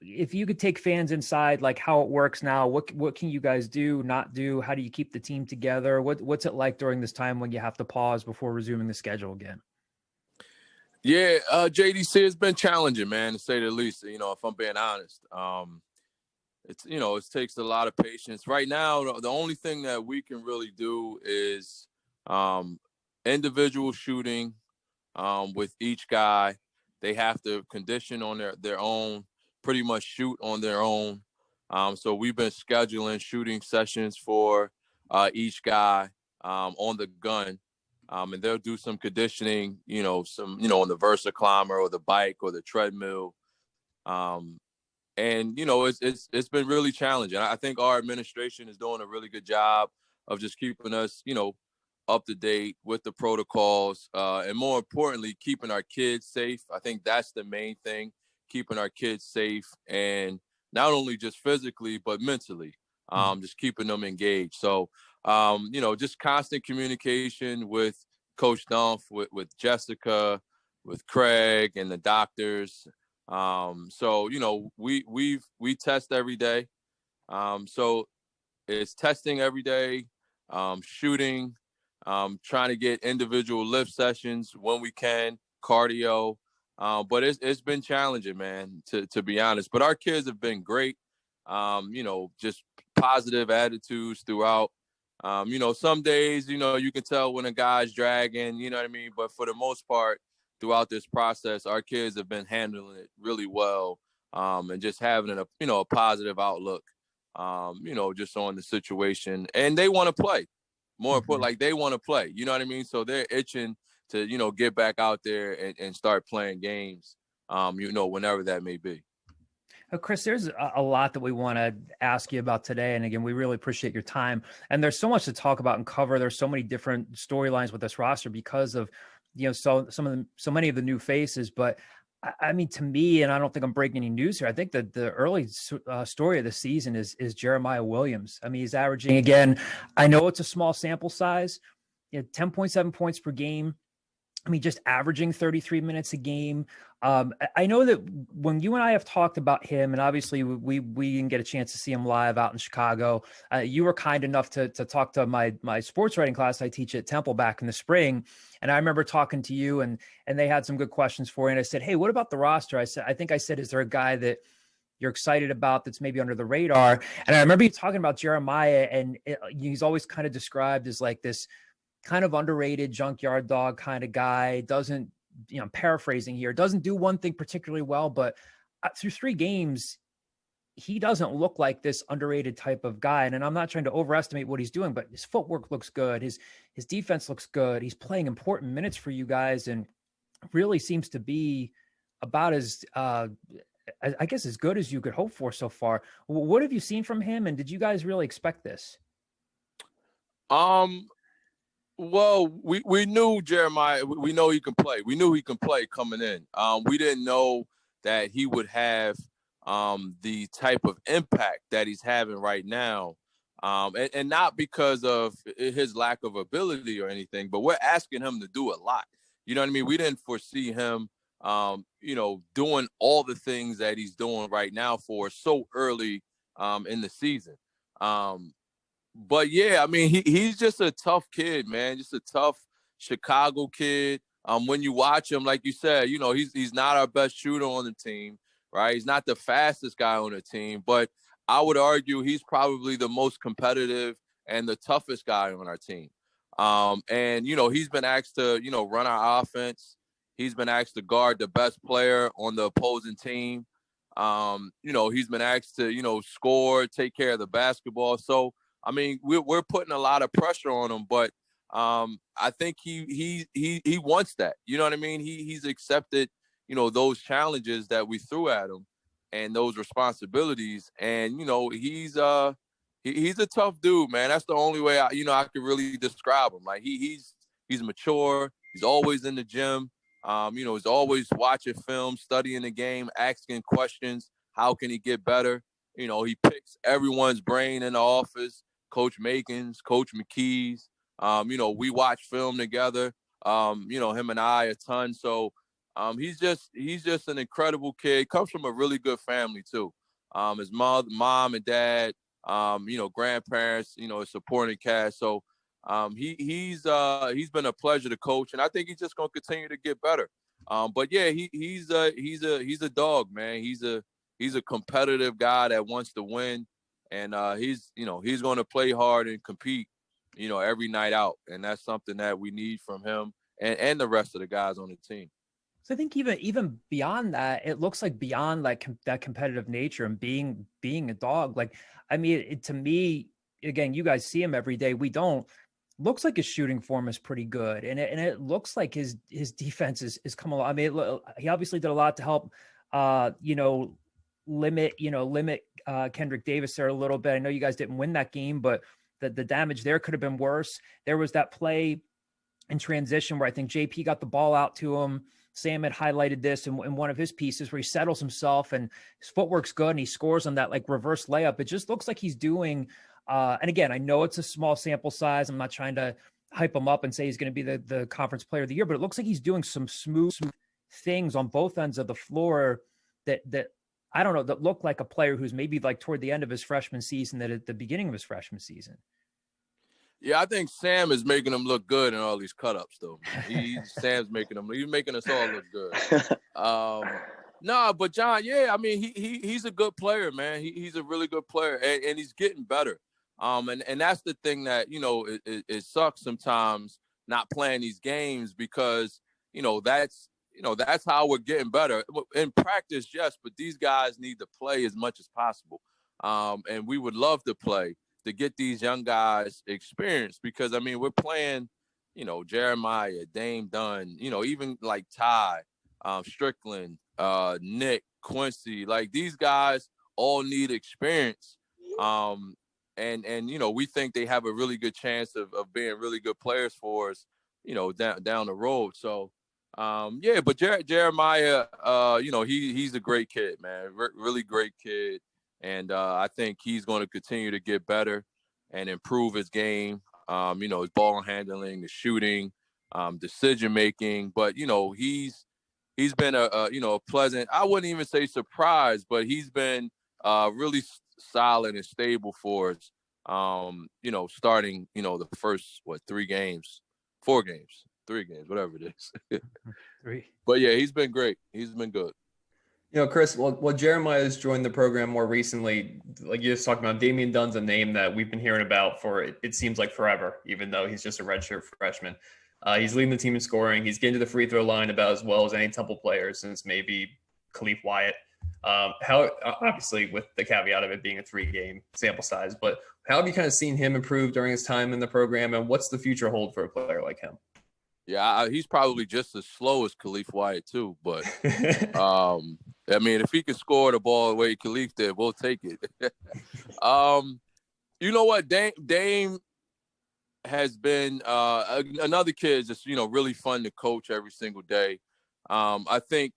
If you could take fans inside, like how it works now, what can you guys do, not do? How do you keep the team together? What's it like during this time when you have to pause before resuming the schedule again? Yeah, JDC has been challenging, man, to say the least. You know, if I'm being honest, it's, you know, it takes a lot of patience. Right now, the only thing that we can really do is individual shooting with each guy. They have to condition on their own, pretty much shoot on their own. So we've been scheduling shooting sessions for each guy on the gun. And they'll do some conditioning, on the Versa climber or the bike or the treadmill. And it's been really challenging. I think our administration is doing a really good job of just keeping us, up to date with the protocols, and more importantly, keeping our kids safe. I think that's the main thing, keeping our kids safe, and not only just physically but mentally, just keeping them engaged. So, just constant communication with Coach Dumpf, with Jessica, with Craig, and the doctors. So we test every day. So it's testing every day, shooting, trying to get individual lift sessions when we can, cardio. But it's been challenging, man, to be honest. But our kids have been great. Just positive attitudes throughout. Some days, you can tell when a guy's dragging, you know what I mean? But for the most part, throughout this process, our kids have been handling it really well, and just having a positive outlook, just on the situation. And they want to play. More important, like they want to play. You know what I mean? So they're itching to, get back out there and start playing games, whenever that may be. Chris, there's a lot that we want to ask you about today. And again, we really appreciate your time. And there's so much to talk about and cover. There's so many different storylines with this roster because of, so many of the new faces. But I mean, to me, and I don't think I'm breaking any news here, I think that the early story of the season is Jeremiah Williams. I mean, he's averaging, again, I know it's a small sample size, 10.7 points per game. I mean, just averaging 33 minutes a game. I know that when you and I have talked about him, and obviously we didn't get a chance to see him live out in Chicago. You were kind enough to talk to my sports writing class I teach at Temple back in the spring. And I remember talking to you and they had some good questions for you. And I said, hey, what about the roster? I said, is there a guy that you're excited about that's maybe under the radar? And I remember you talking about Jeremiah, and he's always kind of described as like this kind of underrated junkyard dog kind of guy. Doesn't, I'm paraphrasing here, doesn't do one thing particularly well, but through 3 games, he doesn't look like this underrated type of guy. And I'm not trying to overestimate what he's doing, but his footwork looks good. His defense looks good. He's playing important minutes for you guys and really seems to be about as, I guess, as good as you could hope for so far. What have you seen from him? And did you guys really expect this? Well, we knew Jeremiah. We know he can play. We knew he can play coming in. We didn't know that he would have the type of impact that he's having right now, and not because of his lack of ability or anything, but we're asking him to do a lot. You know what I mean? We didn't foresee him, doing all the things that he's doing right now for so early in the season. But yeah, I mean, he's just a tough kid, man. Just a tough Chicago kid. When you watch him, like you said, he's not our best shooter on the team, right? He's not the fastest guy on the team, but I would argue he's probably the most competitive and the toughest guy on our team. And he's been asked to, run our offense. He's been asked to guard the best player on the opposing team. He's been asked to, score, take care of the basketball. So, I mean, we're putting a lot of pressure on him, but I think he wants that. You know what I mean? He's accepted, those challenges that we threw at him and those responsibilities. And he's a tough dude, man. That's the only way I could really describe him. Like he's mature. He's always in the gym. He's always watching film, studying the game, asking questions. How can he get better? He picks everyone's brain in the office. Coach Makin's, Coach McKee's, We watch film together, him and I a ton. So he's just an incredible kid. Comes from a really good family too. His mom and dad, grandparents, a supporting cast. So he's been a pleasure to coach, and I think he's just gonna continue to get better. But yeah, he's a dog, man. He's a competitive guy that wants to win, and he's going to play hard and compete, every night out, and that's something that we need from him and the rest of the guys on the team. So I think even beyond that, it looks like beyond like that competitive nature and being a dog. Like, I mean, to me, again, you guys see him every day. We don't. Looks like his shooting form is pretty good, and it looks like his defense is come along. I mean, he obviously did a lot to help, limit Kendrick Davis there a little bit. I know you guys didn't win that game, but the damage there could have been worse. There was that play in transition where I think JP got the ball out to him. Sam had highlighted this in one of his pieces where he settles himself and his footwork's good and he scores on that like reverse layup. It just looks like he's doing. And again, I know it's a small sample size. I'm not trying to hype him up and say he's going to be the conference player of the year, but it looks like he's doing some smooth things on both ends of the floor that I don't know, that look like a player who's maybe like toward the end of his freshman season, that at the beginning of his freshman season. Yeah, I think Sam is making him look good in all these cut-ups, though. Sam's making us all look good. No, but John, yeah, I mean, he's a good player, man. He's a really good player, and he's getting better. And that's the thing that, it sucks sometimes not playing these games because, that's how we're getting better. In practice, yes, but these guys need to play as much as possible. And we would love to play to get these young guys experience because, I mean, we're playing, Jeremiah, Dame Dunn, even like Ty, Strickland, Nick, Quincy, like these guys all need experience. And we think they have a really good chance of being really good players for us, down the road. So, but Jeremiah, he's a great kid, man, really great kid. And I think he's going to continue to get better and improve his game, his ball handling, the shooting, decision-making. But, he's been a pleasant, I wouldn't even say surprise, but he's been really solid and stable for us, starting, the first, 3 games, whatever it is. 3. But, yeah, he's been great. He's been good. Chris, well, Jeremiah has joined the program more recently. Like you just talked about, Damian Dunn's a name that we've been hearing about for, it seems like forever, even though he's just a redshirt freshman. He's leading the team in scoring. He's getting to the free throw line about as well as any Temple player since maybe Khalif Wyatt. How obviously with the caveat of it being a 3-game sample size, but how have you kind of seen him improve during his time in the program, and what's the future hold for a player like him? Yeah, he's probably just as slow as Khalif Wyatt too, but I mean, if he can score the ball the way Khalif did, we'll take it. You know what, Dame has been another kid, just really fun to coach every single day. I think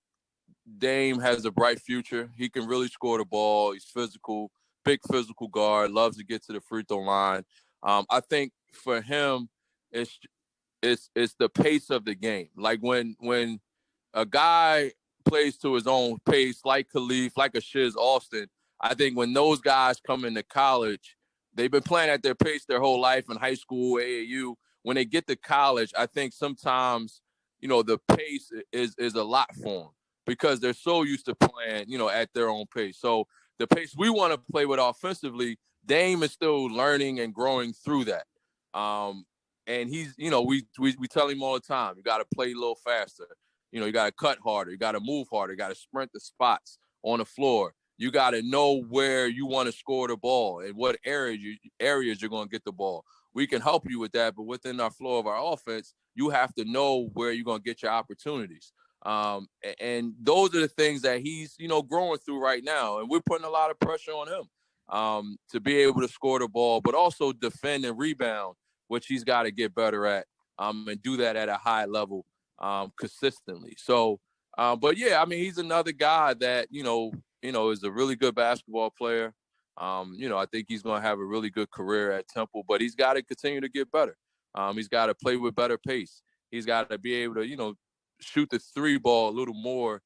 Dame has a bright future. He can really score the ball. He's physical, big physical guard, loves to get to the free throw line. I think for him, it's the pace of the game. Like when a guy plays to his own pace, like Khalif, like a Shiz Austin, I think when those guys come into college, they've been playing at their pace their whole life in high school, AAU. When they get to college, I think sometimes, the pace is a lot for them because they're so used to playing, at their own pace. So the pace we want to play with offensively, Dame is still learning and growing through that. And he's, we tell him all the time, you got to play a little faster. You got to cut harder. You got to move harder. You got to sprint the spots on the floor. You got to know where you want to score the ball and what areas you're going to get the ball. We can help you with that, but within our flow of our offense, you have to know where you're going to get your opportunities. And those are the things that he's, growing through right now. And we're putting a lot of pressure on him to be able to score the ball, but also defend and rebound, which he's got to get better at and do that at a high level consistently. So, but yeah, I mean, he's another guy that, is a really good basketball player. I think he's going to have a really good career at Temple, but he's got to continue to get better. He's got to play with better pace. He's got to be able to, shoot the three ball a little more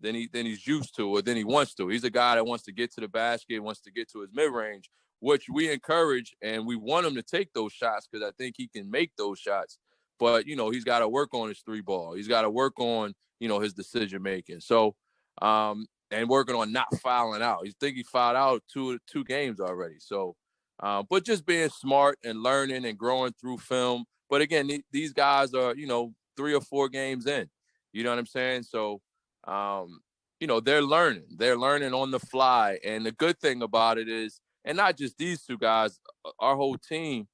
than he's used to or than he wants to. He's a guy that wants to get to the basket, wants to get to his mid-range, which we encourage, and we want him to take those shots because I think he can make those shots. But, he's got to work on his three ball. He's got to work on, his decision making. So, and working on not fouling out. I think he fouled out two games already. So, but just being smart and learning and growing through film. But again, these guys are, 3 or 4 games in. You know what I'm saying? So, they're learning. They're learning on the fly. And the good thing about it is, and not just these two guys, our whole team,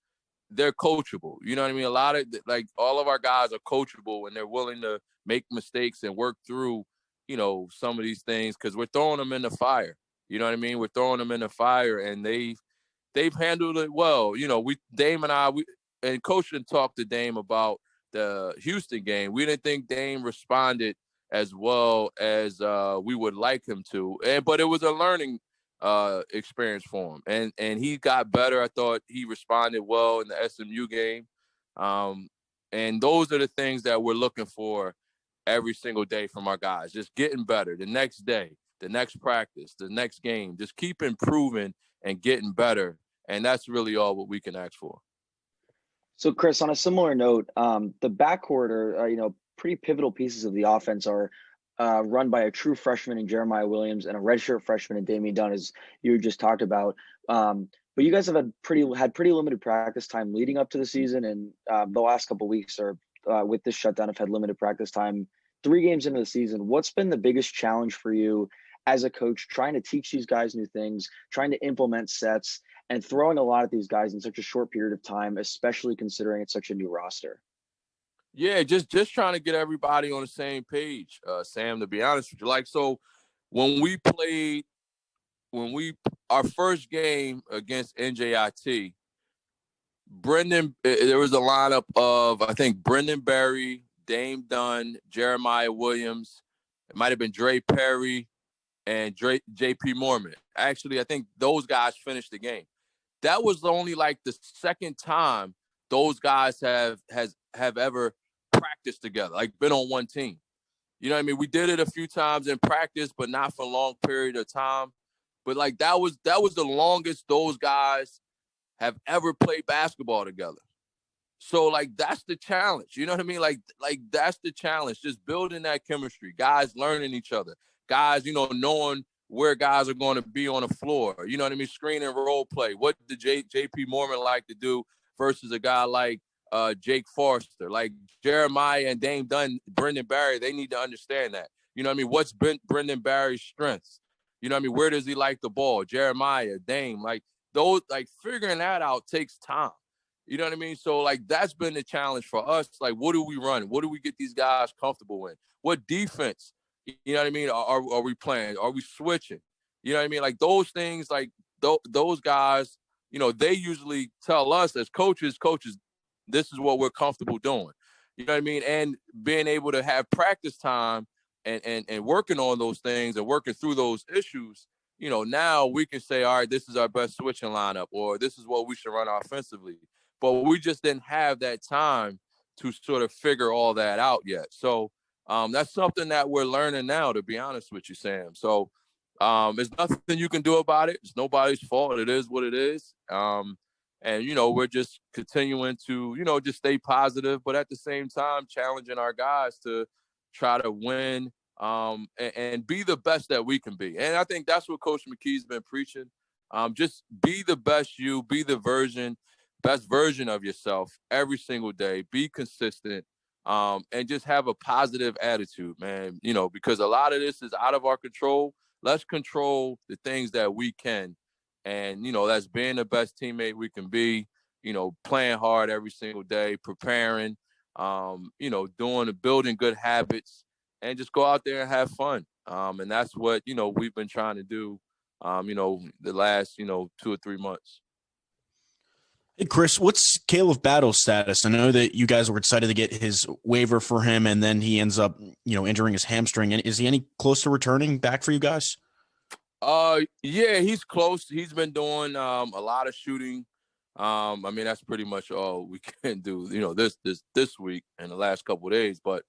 they're coachable. You know what I mean? A lot of, all of our guys are coachable, and they're willing to make mistakes and work through, some of these things because we're throwing them in the fire. You know what I mean? We're throwing them in the fire, and they've handled it well. Dame and I, and Coach didn't talk to Dame about the Houston game. We didn't think Dame responded as well as we would like him to. But it was a learning experience for him. And he got better. I thought he responded well in the SMU game. And those are the things that we're looking for every single day from our guys, just getting better the next day, the next practice, the next game, just keep improving and getting better. And that's really all what we can ask for. So, Chris, on a similar note, the backcourt are, pretty pivotal pieces of the offense are run by a true freshman in Jeremiah Williams and a redshirt freshman in Damian Dunn, as you just talked about. But you guys have had pretty limited practice time leading up to the season, and the last couple of weeks are with this shutdown have had limited practice time. 3 games into the season, what's been the biggest challenge for you as a coach, trying to teach these guys new things, trying to implement sets, and throwing a lot of these guys in such a short period of time, especially considering it's such a new roster? Yeah, just trying to get everybody on the same page, Sam, to be honest with you. So when our first game against NJIT, there was a lineup of, I think, Brendan Berry, Dame Dunn, Jeremiah Williams. It might have been Dre Perry and JP Mormon. Actually, I think those guys finished the game. That was only the second time those guys have ever practiced together, been on one team. You know what I mean? We did it a few times in practice, but not for a long period of time. But that was the longest those guys have ever played basketball together. So that's the challenge. You know what I mean? That's the challenge. Just building that chemistry, guys learning each other, guys, knowing where guys are going to be on the floor. You know what I mean? Screen and role play. What did JP Mormon like to do versus a guy like Jake Forster, Jeremiah and Dame Dunn, Brendan Barry, they need to understand that. You know what I mean? What's Brendan Barry's strengths? You know what I mean? Where does he like the ball? Jeremiah, Dame, those, figuring that out takes time. You know what I mean? So that's been the challenge for us. What do we run? What do we get these guys comfortable in? What defense, you know what I mean, are we playing? Are we switching? You know what I mean? Those things, those guys, they usually tell us as coaches, this is what we're comfortable doing. You know what I mean? And being able to have practice time and working on those things and working through those issues, now we can say, all right, this is our best switching lineup, or this is what we should run offensively. But we just didn't have that time to sort of figure all that out yet. So that's something that we're learning now, to be honest with you, Sam. So there's nothing you can do about it. It's nobody's fault. It is what it is. And, we're just continuing to, just stay positive, but at the same time, challenging our guys to try to win and be the best that we can be. And I think that's what Coach McKee's been preaching. Just be the best you, be the best version of yourself every single day, be consistent, and just have a positive attitude, man, because a lot of this is out of our control. Let's control the things that we can. And, that's being the best teammate we can be, playing hard every single day, preparing, building good habits, and just go out there and have fun. And that's what, we've been trying to do, the last, 2 or 3 months. Hey, Chris, what's Caleb Battle's status? I know that you guys were excited to get his waiver for him, and then he ends up, injuring his hamstring. And is he any close to returning back for you guys? Yeah, he's close. He's been doing a lot of shooting I mean, that's pretty much all we can do, this week and the last couple of days. But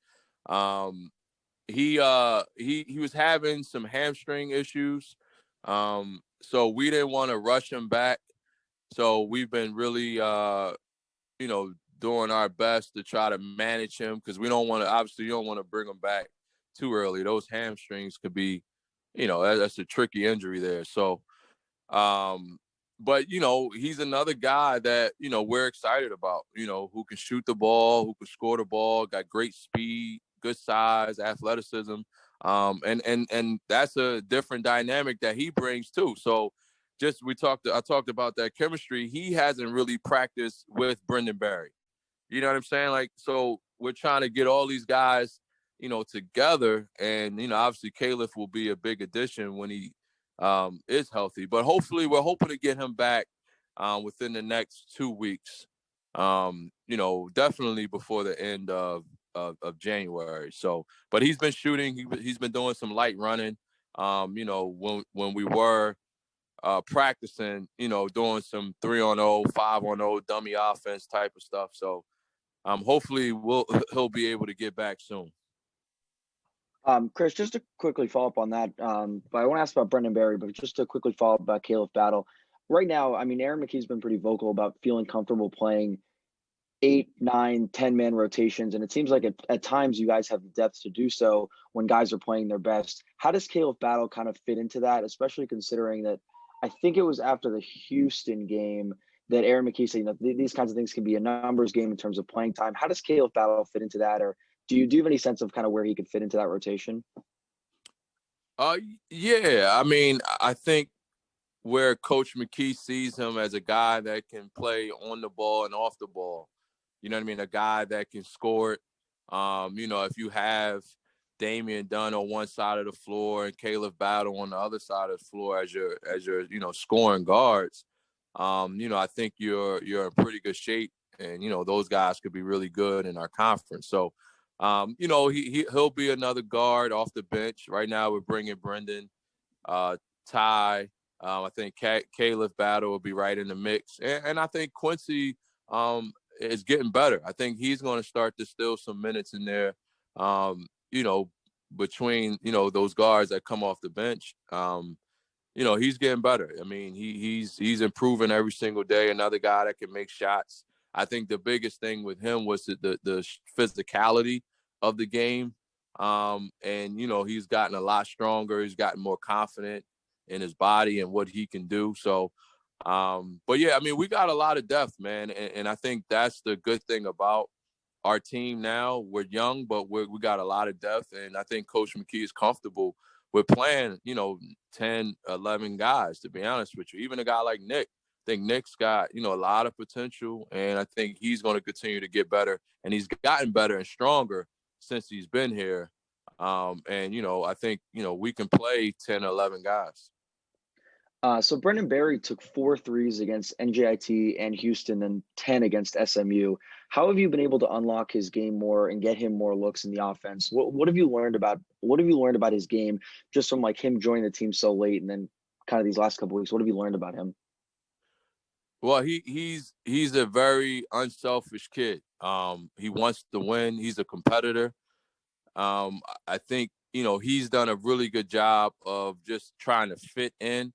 he was having some hamstring issues. So we didn't want to rush him back. So we've been really doing our best to try to manage him, because you don't want to bring him back too early. Those hamstrings could be, that's a tricky injury there. So but he's another guy that we're excited about, who can shoot the ball, who can score the ball, got great speed, good size, athleticism. And that's a different dynamic that he brings too. So I talked about that chemistry. He hasn't really practiced with Brendan Barry. You know what I'm saying? Like, so we're trying to get all these guys, together. And, obviously Caleb will be a big addition when he is healthy. But hopefully we're hoping to get him back within the next 2 weeks. Definitely before the end of January. So, but he's been shooting. He's been doing some light running. When we were practicing, doing some 3-on-0, 5-on-0 dummy offense type of stuff. So hopefully he'll be able to get back soon. Chris, just to quickly follow up on that, but I want to ask about Brendan Barry, but just to quickly follow up about Caleb Battle. Right now, I mean, Aaron McKee's been pretty vocal about feeling comfortable playing 8, 9, 10-man rotations, and it seems like at times you guys have the depth to do so when guys are playing their best. How does Caleb Battle kind of fit into that, especially considering that I think it was after the Houston game that Aaron McKee said, these kinds of things can be a numbers game in terms of playing time. How does Caleb Battle fit into that, or do you have any sense of kind of where he could fit into that rotation? Yeah, I mean, I think where Coach McKee sees him as a guy that can play on the ball and off the ball. You know what I mean? A guy that can score it. If you have Damian Dunn on one side of the floor and Caleb Battle on the other side of the floor as your scoring guards, I think you're in pretty good shape. And, those guys could be really good in our conference. So, he'll be another guard off the bench. Right now we're bringing Brendan, Ty. I think Caleb Battle will be right in the mix. And I think Quincy is getting better. I think he's going to start to steal some minutes in there, between, those guards that come off the bench. He's getting better. I mean, he's improving every single day. Another guy that can make shots. I think the biggest thing with him was the physicality of the game. And, he's gotten a lot stronger. He's gotten more confident in his body and what he can do. So, but yeah, I mean, we got a lot of depth, man. And I think that's the good thing about our team now. We're young, but we got a lot of depth. And I think Coach McKee is comfortable with playing, 10, 11 guys, to be honest with you. Even a guy like Nick. I think Nick's got, a lot of potential. And I think he's going to continue to get better. And he's gotten better and stronger since he's been here. And, I think, we can play 10, 11 guys. So Brendan Barry took 4 threes against NJIT and Houston and 10 against SMU. How have you been able to unlock his game more and get him more looks in the offense? What have you learned about his game just from like him joining the team so late and then kind of these last couple of weeks? What have you learned about him? Well, he's a very unselfish kid. He wants to win. He's a competitor. I think, he's done a really good job of just trying to fit in.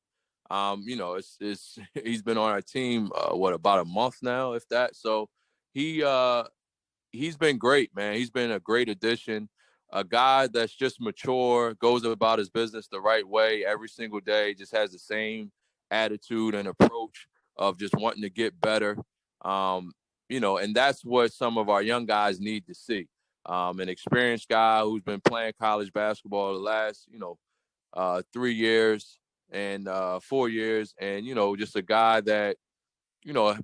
He's been on our team, about a month now, if that. So he's been great, man. He's been a great addition, a guy that's just mature, goes about his business the right way every single day, just has the same attitude and approach of just wanting to get better. And that's what some of our young guys need to see. An experienced guy who's been playing college basketball the last, 3 years and 4 years, and just a guy that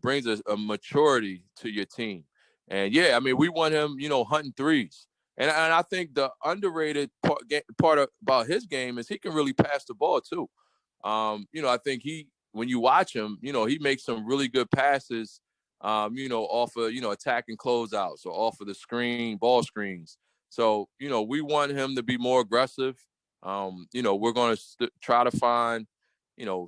brings a maturity to your team. And yeah, I mean, we want him hunting threes, and I think the underrated part about his game is he can really pass the ball too. I think when you watch him, he makes some really good passes, off of attacking closeouts or off of the ball screens. So we want him to be more aggressive. We're going to try to find,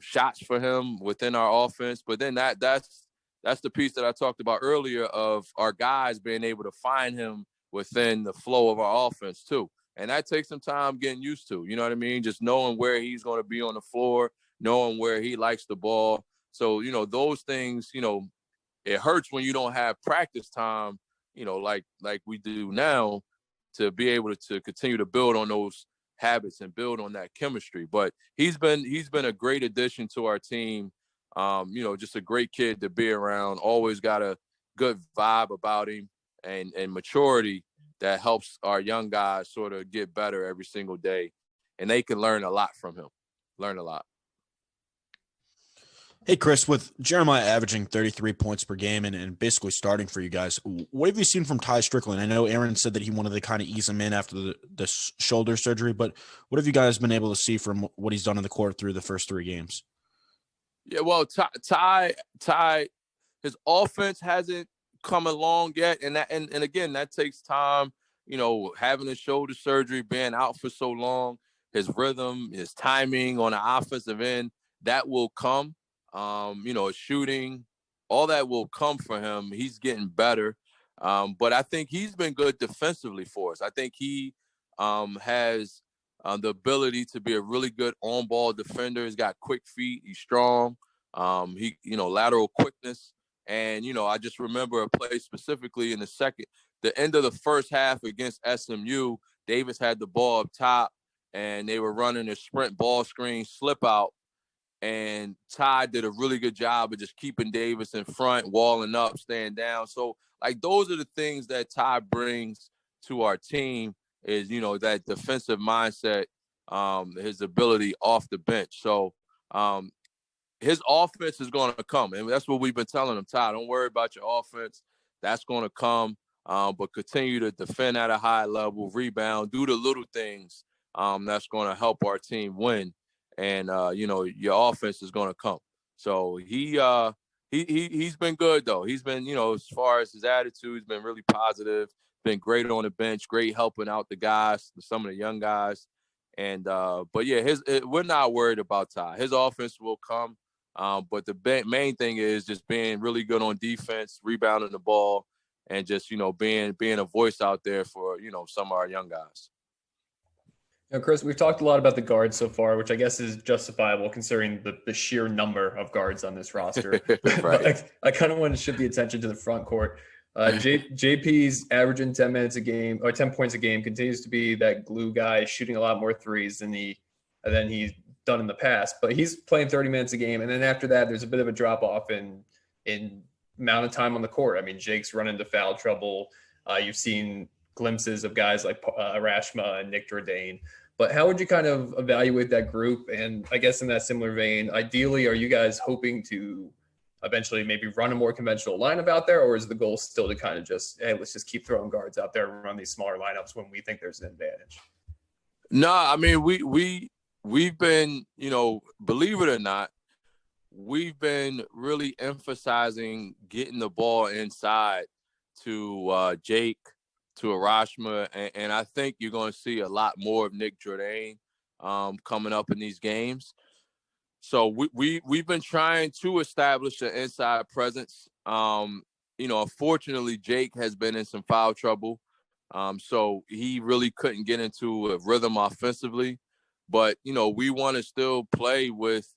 shots for him within our offense. But then that's that's the piece that I talked about earlier of our guys being able to find him within the flow of our offense too. And that takes some time getting used to, you know what I mean? Just knowing where he's going to be on the floor, knowing where he likes the ball. So, those things, it hurts when you don't have practice time, like we do now, to be able to continue to build on those habits and build on that chemistry. But he's been a great addition to our team. Just a great kid to be around, always got a good vibe about him and maturity that helps our young guys sort of get better every single day. And they can learn a lot from him, learn a lot. Hey, Chris, with Jeremiah averaging 33 points per game and basically starting for you guys, what have you seen from Ty Strickland? I know Aaron said that he wanted to kind of ease him in after the shoulder surgery, but what have you guys been able to see from what he's done in the court through the first 3 games? Yeah, well, Ty, his offense hasn't come along yet, and again, that takes time. Having a shoulder surgery, being out for so long, his rhythm, his timing on the offensive end, that will come. His shooting, all that will come for him. He's getting better, but I think he's been good defensively for us. I think he has the ability to be a really good on-ball defender. He's got quick feet. He's strong. He, lateral quickness. And, I just remember a play specifically in the end of the first half against SMU. Davis had the ball up top, and they were running a sprint ball screen slip out. And Ty did a really good job of just keeping Davis in front, walling up, staying down. So, those are the things that Ty brings to our team is, that defensive mindset, his ability off the bench. So, his offense is going to come. And that's what we've been telling him, Ty, don't worry about your offense. That's going to come, but continue to defend at a high level, rebound, do the little things that's going to help our team win. And, your offense is going to come. So he's been good, though. He's been, as far as his attitude, he's been really positive, been great on the bench, great helping out the guys, some of the young guys. And, but yeah, we're not worried about Ty. His offense will come. But the main thing is just being really good on defense, rebounding the ball, and just, being a voice out there for, some of our young guys. Chris, we've talked a lot about the guards so far, which I guess is justifiable considering the sheer number of guards on this roster. Right. I kind of want to shift the attention to the front court. JP's averaging 10 minutes a game or 10 points a game, continues to be that glue guy, shooting a lot more threes than he's done in the past. But he's playing 30 minutes a game, and then after that, there's a bit of a drop off in amount of time on the court. I mean, Jake's run into foul trouble. You've seen glimpses of guys like Rashma and Nick Jourdain. But how would you kind of evaluate that group? And I guess in that similar vein, ideally, are you guys hoping to eventually maybe run a more conventional lineup out there, or is the goal still to kind of just, hey, let's just keep throwing guards out there and run these smaller lineups when we think there's an advantage? No, I mean, we've been, believe it or not, we've been really emphasizing getting the ball inside to Jake, to Arashma, and I think you're going to see a lot more of Nick Jourdain coming up in these games. So we've been trying to establish an inside presence. Unfortunately, Jake has been in some foul trouble, so he really couldn't get into a rhythm offensively. But we want to still play with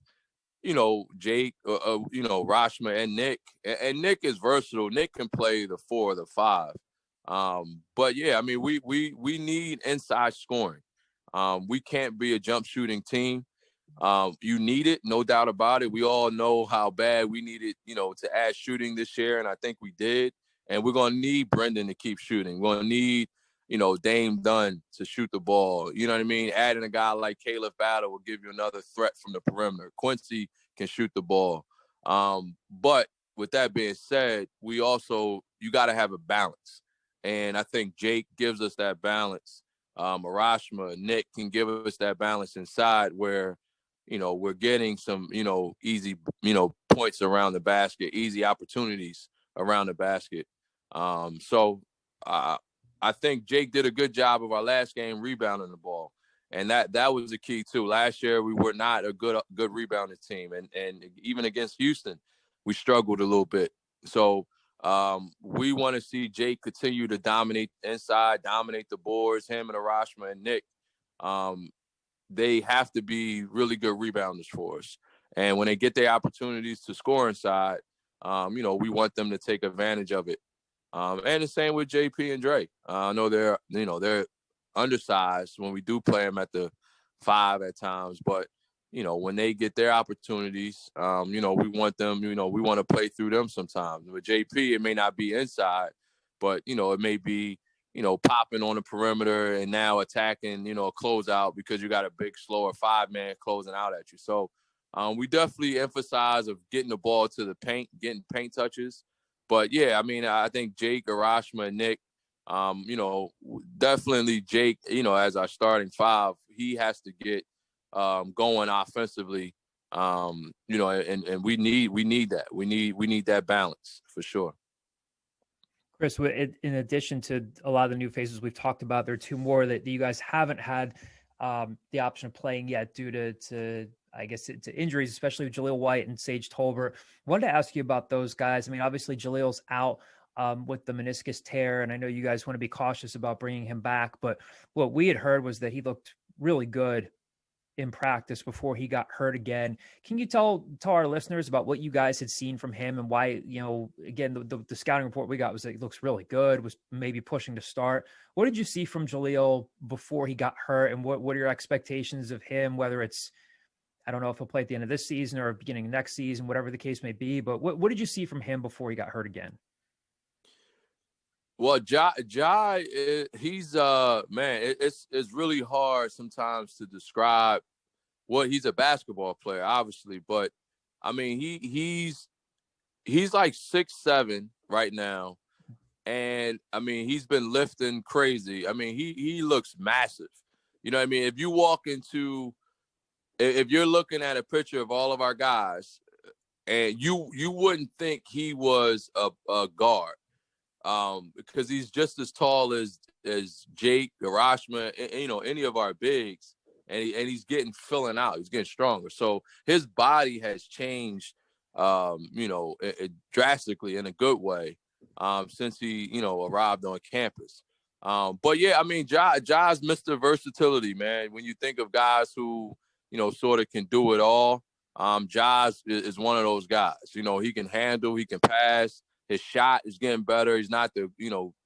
Jake, Rashma and Nick. And Nick is versatile. Nick can play the 4 or the 5. But yeah, I mean, we need inside scoring. We can't be a jump shooting team. You need it, no doubt about it. We all know how bad we needed, to add shooting this year, and I think we did. And we're gonna need Brendan to keep shooting. We're gonna need, Dame Dunn to shoot the ball. You know what I mean? Adding a guy like Caleb Battle will give you another threat from the perimeter. Quincy can shoot the ball. But with that being said, you got to have a balance. And I think Jake gives us that balance. Arashma, Nick can give us that balance inside where, we're getting some, easy, points around the basket, easy opportunities around the basket. So I think Jake did a good job of our last game rebounding the ball. And that was the key too. Last year, we were not a good rebounding team. And even against Houston, we struggled a little bit. So we want to see Jake continue to dominate inside, dominate the boards. Him and Arashma and Nick, they have to be really good rebounders for us. And when they get their opportunities to score inside, we want them to take advantage of it. And the same with JP and Dre. I know they're undersized when we do play them at the 5 at times, but when they get their opportunities, we want them, we want to play through them sometimes. With JP, it may not be inside, but, it may be, popping on the perimeter and now attacking, a closeout because you got a big, slower 5-man closing out at you. So we definitely emphasize of getting the ball to the paint, getting paint touches. But, yeah, I think Jake, Arashma, and Nick, definitely Jake, as our starting 5, he has to get going offensively, and we need that. We need that balance for sure. Chris, in addition to a lot of the new faces we've talked about, there are 2 more that you guys haven't had the option of playing yet due to I guess, to injuries, especially with Jaleel White and Sage Tolbert. Wanted to ask you about those guys. Obviously Jaleel's out with the meniscus tear, and I know you guys want to be cautious about bringing him back, but what we had heard was that he looked really good in practice before he got hurt again. Can you tell our listeners about what you guys had seen from him and why, again, the scouting report we got was that he looks really good, was maybe pushing to start. What did you see from Jaleel before he got hurt, and what are your expectations of him, whether it's, I don't know if he'll play at the end of this season or beginning of next season, whatever the case may be, but what did you see from him before he got hurt again? Well, Jai, he's man, it's really hard sometimes to describe what he's a basketball player, obviously, but he's like 6'7" right now, and he's been lifting crazy. He looks massive. If you walk into, if you're looking at a picture of all of our guys, and you wouldn't think he was a guard. Because he's just as tall as Jake, Arashma, any of our bigs, and he's filling out. He's getting stronger. So his body has changed, drastically in a good way, since he, arrived on campus. But yeah, Jai's Mr. Versatility, man. When you think of guys who, sort of can do it all, Jai is one of those guys. He can handle, he can pass. His shot is getting better. He's not the,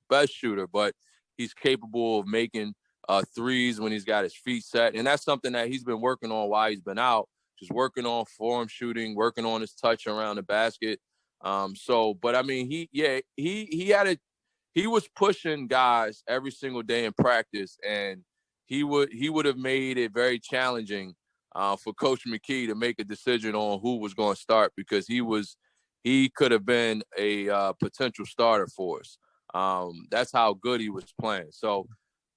best shooter, but he's capable of making threes when he's got his feet set. And that's something that he's been working on while he's been out, just working on form shooting, working on his touch around the basket. He was pushing guys every single day in practice, and he would have made it very challenging for Coach McKee to make a decision on who was going to start, because he could have been a potential starter for us. That's how good he was playing. So,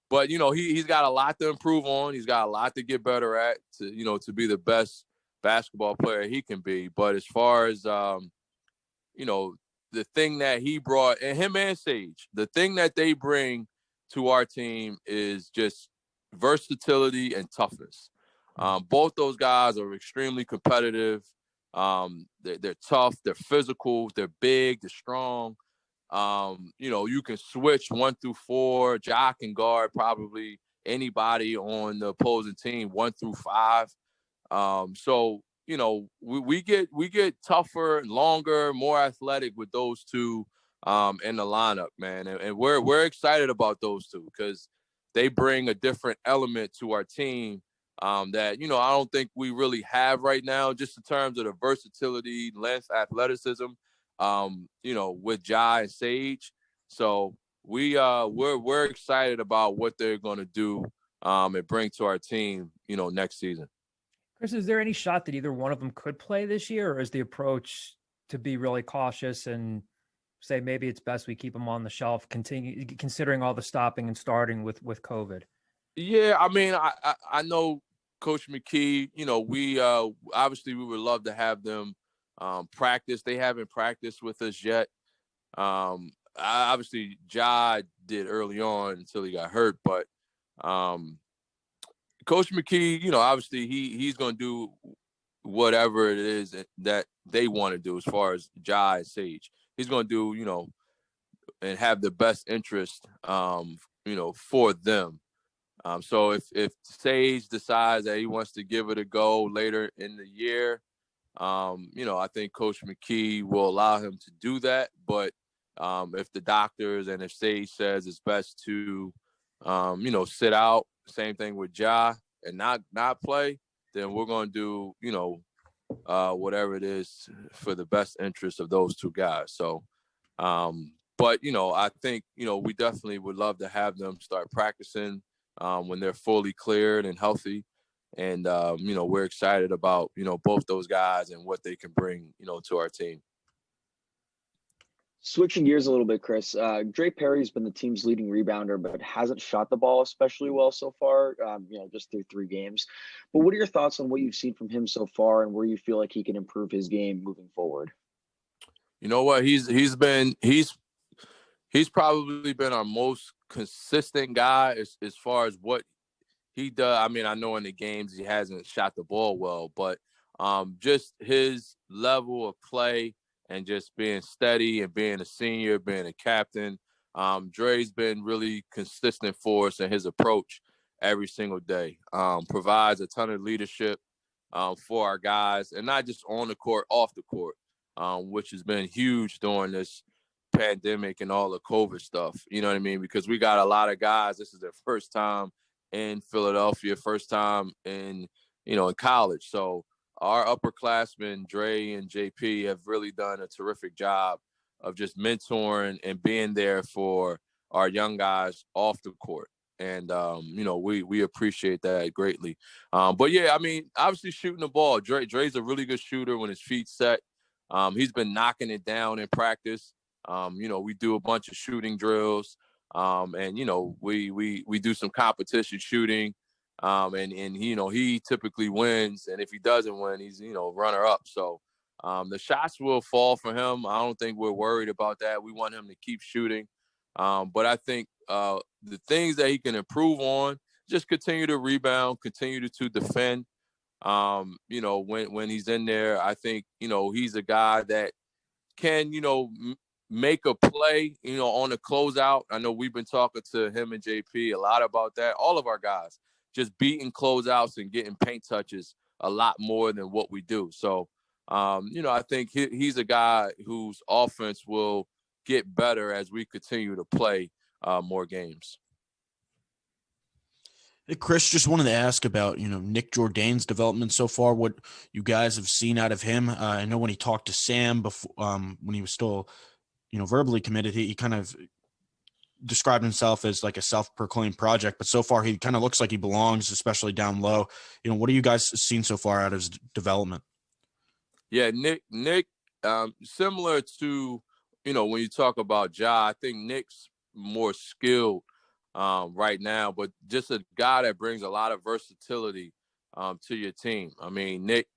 but, he's got a lot to improve on. He's got a lot to get better at to be the best basketball player he can be. But as far as, the thing that he brought, and him and Sage, the thing that they bring to our team is just versatility and toughness. Both those guys are extremely competitive. They're tough, they're physical, they're big, they're strong. You can switch 1 through 4. Jai can guard probably anybody on the opposing team 1 through 5. So we get tougher, longer, more athletic with those two in the lineup, man. And we're excited about those two because they bring a different element to our team that, I don't think we really have right now, just in terms of the versatility, length, athleticism, with Jai and Sage. So we're excited about what they're going to do and bring to our team, next season. Chris, is there any shot that either one of them could play this year, or is the approach to be really cautious and say maybe it's best we keep them on the shelf, considering all the stopping and starting with COVID? Yeah, I know Coach McKee, we obviously we would love to have them practice. They haven't practiced with us yet. Obviously, Jai did early on until he got hurt, but Coach McKee, obviously he's going to do whatever it is that they want to do as far as Jai and Sage. to do, and have the best interest, for them. So if Sage decides that he wants to give it a go later in the year, I think Coach McKee will allow him to do that. But if the doctors and if Sage says it's best to, sit out, same thing with Ja, and not play, then we're going to do, whatever it is for the best interest of those two guys. So, but, I think, we definitely would love to have them start practicing when they're fully cleared and healthy. And, we're excited about, both those guys and what they can bring, to our team. Switching gears a little bit, Chris, Dre Perry's been the team's leading rebounder, but hasn't shot the ball especially well so far, just through 3 games. But what are your thoughts on what you've seen from him so far and where you feel like he can improve his game moving forward? You know what? He's probably been our most consistent guy as far as what he does. I mean, I know in the games he hasn't shot the ball well, but just his level of play and just being steady and being a senior, being a captain, Dre's been really consistent for us in his approach every single day. Provides a ton of leadership for our guys, and not just on the court, off the court, which has been huge during this pandemic and all the COVID stuff. You know what I mean? Because we got a lot of guys, this is their first time in Philadelphia, first time in college. So our upperclassmen, Dre and JP, have really done a terrific job of just mentoring and being there for our young guys off the court. And, we appreciate that greatly. But, yeah, I mean, obviously shooting the ball. Dre's a really good shooter when his feet's set. He's been knocking it down in practice. We do a bunch of shooting drills, and, we do some competition shooting. And he typically wins. And if he doesn't win, he's, runner up. So the shots will fall for him. I don't think we're worried about that. We want him to keep shooting. But I think the things that he can improve on, just continue to rebound, continue to defend. When he's in there, I think, he's a guy that can, make a play, on the closeout. I know we've been talking to him and JP a lot about that. All of our guys just beating closeouts and getting paint touches a lot more than what we do. So, I think he's a guy whose offense will get better as we continue to play more games. Hey, Chris, just wanted to ask about, Nick Jourdain's development so far, what you guys have seen out of him. I know when he talked to Sam before, when he was still, verbally committed, he kind of described himself as like a self-proclaimed project, but so far he kind of looks like he belongs, especially down low. What are you guys seen so far out of his development? Yeah, Nick, similar to, when you talk about Ja, I think Nick's more skilled right now, but just a guy that brings a lot of versatility to your team. I mean, Nick,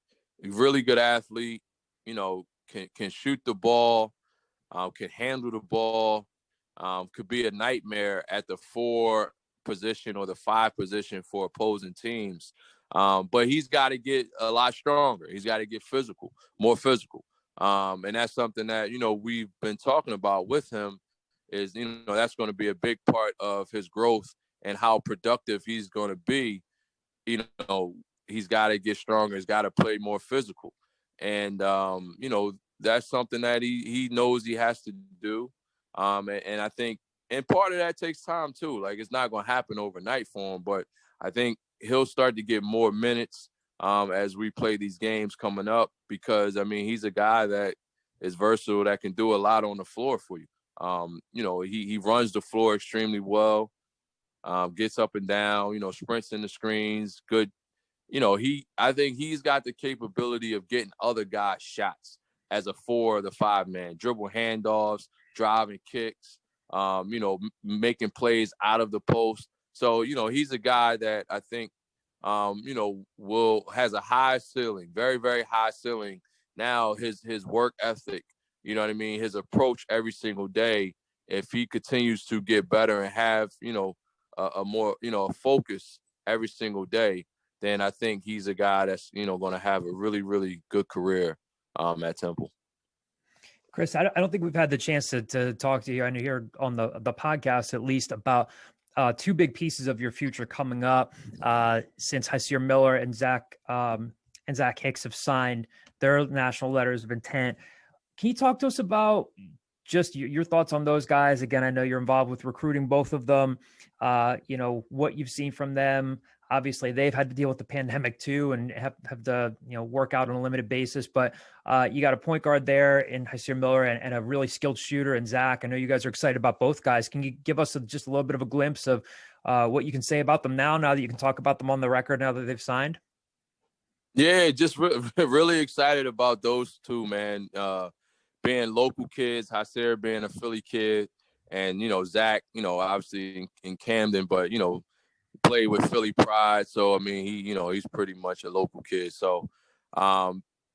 really good athlete, can shoot the ball, can handle the ball, could be a nightmare at the 4 position or the 5 position for opposing teams. But he's got to get a lot stronger. He's got to get physical, more physical. And that's something that, we've been talking about with him is, that's going to be a big part of his growth and how productive he's going to be. He's got to get stronger. He's got to play more physical. And, that's something that he knows he has to do. And I think, and part of that takes time too. Like, it's not going to happen overnight for him, but I think he'll start to get more minutes as we play these games coming up, because, I mean, he's a guy that is versatile, that can do a lot on the floor for you. He runs the floor extremely well, gets up and down, sprints in the screens, good. I think he's got the capability of getting other guys shots as a 4 or the 5-man, dribble handoffs, driving kicks, making plays out of the post. So, he's a guy that I think, has a high ceiling, very, very high ceiling. Now his work ethic, his approach every single day, if he continues to get better and have, a more, focus every single day, then I think he's a guy that's, going to have a really, really good career at Temple. Chris, I don't think we've had the chance to talk to you. I know you're on the podcast at least about two big pieces of your future coming up since Hysier Miller and Zach Hicks have signed their national letters of intent. Can you talk to us about just your thoughts on those guys? Again, I know you're involved with recruiting both of them. What you've seen from them. Obviously, they've had to deal with the pandemic too, and have to work out on a limited basis. But you got a point guard there in Hysier Miller and a really skilled shooter in Zach. I know you guys are excited about both guys. Can you give us just a little bit of a glimpse of what you can say about them now that you can talk about them on the record now that they've signed? Yeah, just really excited about those two, man. Being local kids, Hysier being a Philly kid, and Zach, obviously in Camden, but played with Philly pride. So I mean, he's pretty much a local kid. So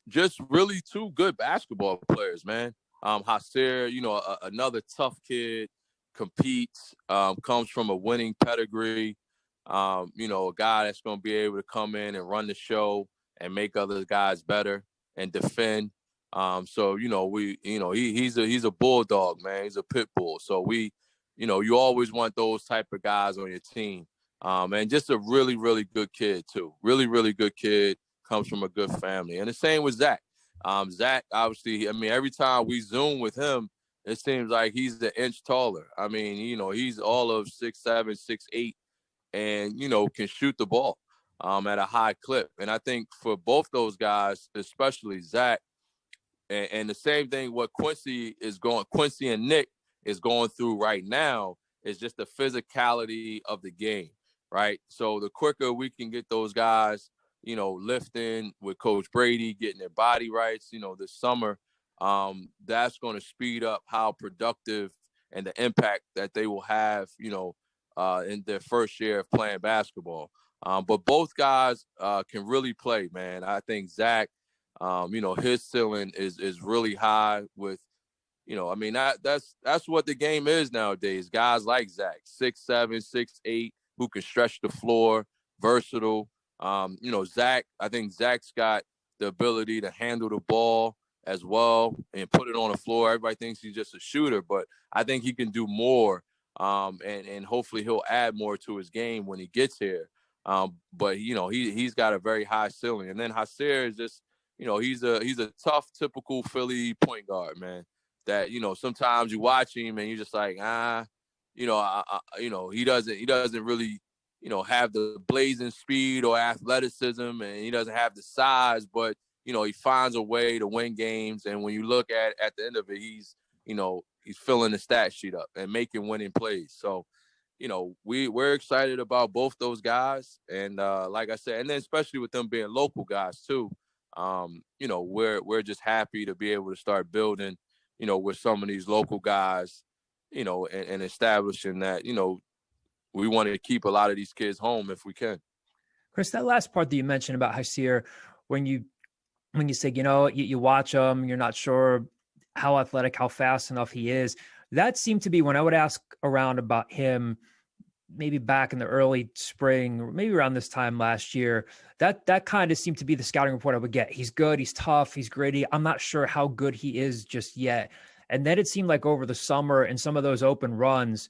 just really two good basketball players, man. Hysier, another tough kid, competes, comes from a winning pedigree. A guy that's going to be able to come in and run the show and make other guys better and defend. He's a bulldog, man. He's a pit bull. So you always want those type of guys on your team. And just a really, really good kid too. Really, really good kid, comes from a good family. And the same with Zach. Zach, obviously, I mean, every time we Zoom with him, it seems like he's an inch taller. I mean, he's all of 6'7", 6'8", and, can shoot the ball at a high clip. And I think for both those guys, especially Zach, and the same thing what Quincy and Nick is going through right now is just the physicality of the game, right? So the quicker we can get those guys, lifting with Coach Brady, getting their body rights, this summer, that's going to speed up how productive and the impact that they will have, in their first year of playing basketball. But both guys can really play, man. I think Zach, his ceiling is really high with, that's what the game is nowadays. Guys like Zach, 6'7", 6'8", who can stretch the floor, versatile. Zach, I think Zach's got the ability to handle the ball as well and put it on the floor. Everybody thinks he's just a shooter, but I think he can do more. And hopefully he'll add more to his game when he gets here. But he's got a very high ceiling. And then Hysier is just, he's a tough, typical Philly point guard, man. That sometimes you watch him and you're just like, he doesn't really, have the blazing speed or athleticism, and he doesn't have the size, but he finds a way to win games. And when you look at the end of it, he's filling the stat sheet up and making winning plays. So, we're excited about both those guys. And like I said, and then especially with them being local guys too, we're just happy to be able to start building, with some of these local guys, and establishing that, we want to keep a lot of these kids home if we can. Chris, that last part that you mentioned about Hysier, when you say, you watch him, you're not sure how athletic, how fast enough he is. That seemed to be when I would ask around about him, maybe back in the early spring, or maybe around this time last year, that kind of seemed to be the scouting report I would get. He's good. He's tough. He's gritty. I'm not sure how good he is just yet. And then it seemed like over the summer and some of those open runs,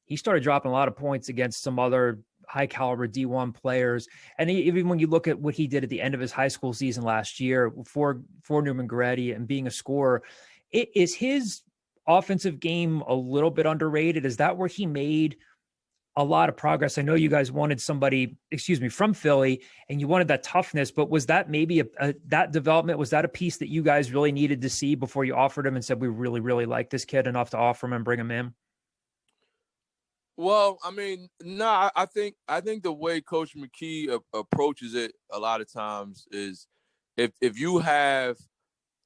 he started dropping a lot of points against some other high caliber D1 players. And even when you look at what he did at the end of his high school season last year for Newman Goretti and being a scorer, is his offensive game a little bit underrated? Is that where he made a lot of progress? I know you guys wanted somebody, from Philly, and you wanted that toughness, but was that maybe that development, was that a piece that you guys really needed to see before you offered him and said, we really, really like this kid enough to offer him and bring him in? Well, I mean, no, I think the way Coach McKee approaches it a lot of times is if you have,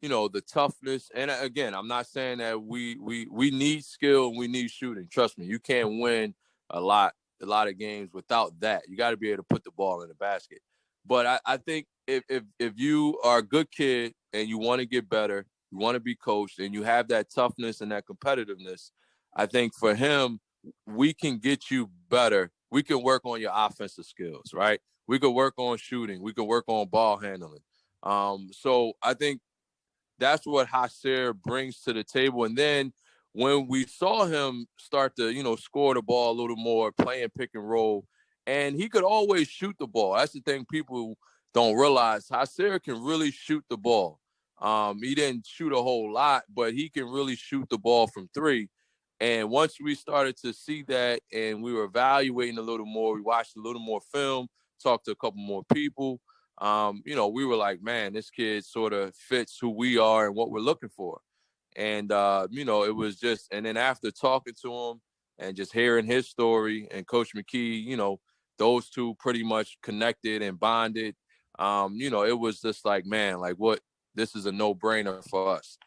the toughness, and again, I'm not saying that we need skill and we need shooting. Trust me, you can't win a lot of games without that. You got to be able to put the ball in the basket. But I think if you are a good kid and you want to get better, you want to be coached, and you have that toughness and that competitiveness, I think for him, we can get you better. We can work on your offensive skills, right? We could work on shooting. We could work on ball handling. So I think that's what Hasir brings to the table. And then when we saw him start to, score the ball a little more, playing pick and roll, and he could always shoot the ball. That's the thing people don't realize. Hasir can really shoot the ball. He didn't shoot a whole lot, but he can really shoot the ball from three. And once we started to see that and we were evaluating a little more, we watched a little more film, talked to a couple more people, we were like, man, this kid sort of fits who we are and what we're looking for. And, it was just, and then after talking to him and just hearing his story and Coach McKee, those two pretty much connected and bonded. It was just like, man, like what, this is a no-brainer for us.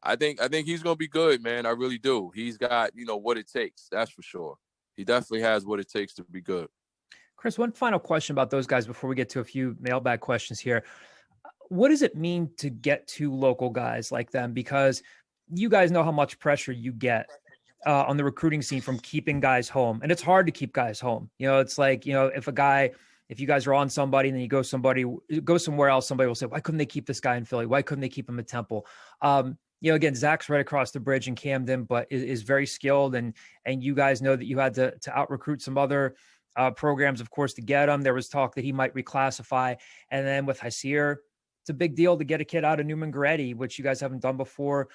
I think I think he's going to be good, man. I really do. He's got, what it takes. That's for sure. He definitely has what it takes to be good. Chris, one final question about those guys before we get to a few mailbag questions here. What does it mean to get two local guys like them? Because you guys know how much pressure you get on the recruiting scene from keeping guys home. And it's hard to keep guys home. It's like, if you guys are on somebody and then you go somewhere else, somebody will say, why couldn't they keep this guy in Philly? Why couldn't they keep him at Temple? Again, Zach's right across the bridge in Camden, but is very skilled. And you guys know that you had to out recruit some other programs, of course, to get him. There was talk that he might reclassify. And then with Hasir, it's a big deal to get a kid out of Newman Goretti, which you guys haven't done before.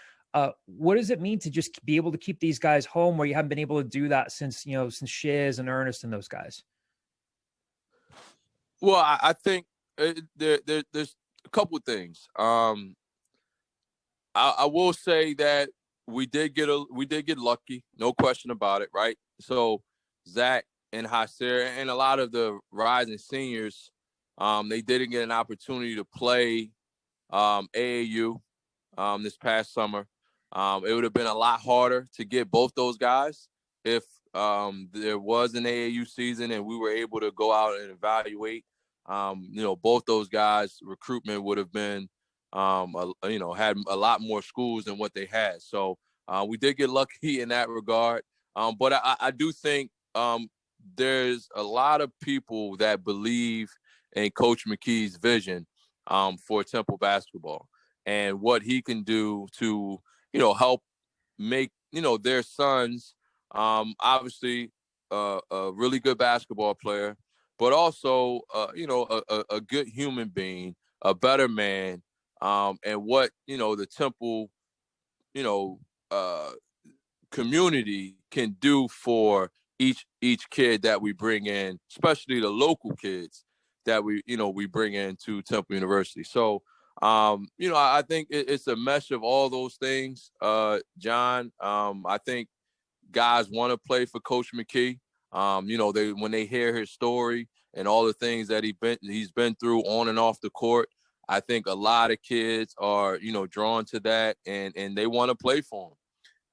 What does it mean to just be able to keep these guys home where you haven't been able to do that since Shiz and Ernest and those guys? Well, I think there's a couple of things. I will say that we did get lucky, no question about it, right? So Zach and Hasir and a lot of the rising seniors, they didn't get an opportunity to play AAU this past summer. It would have been a lot harder to get both those guys if there was an AAU season and we were able to go out and evaluate. Both those guys' recruitment would have been, had a lot more schools than what they had. So we did get lucky in that regard. But I do think there's a lot of people that believe in Coach McKee's vision for Temple basketball and what he can do to, help make, their sons obviously a really good basketball player, but also, a good human being, a better man, and what, the Temple, community can do for each kid that we bring in, especially the local kids that we bring into Temple University. So, I think it's a mesh of all those things, John. I think guys want to play for Coach McKee. When they hear his story and all the things that he's been through on and off the court, I think a lot of kids are, drawn to that and they want to play for him.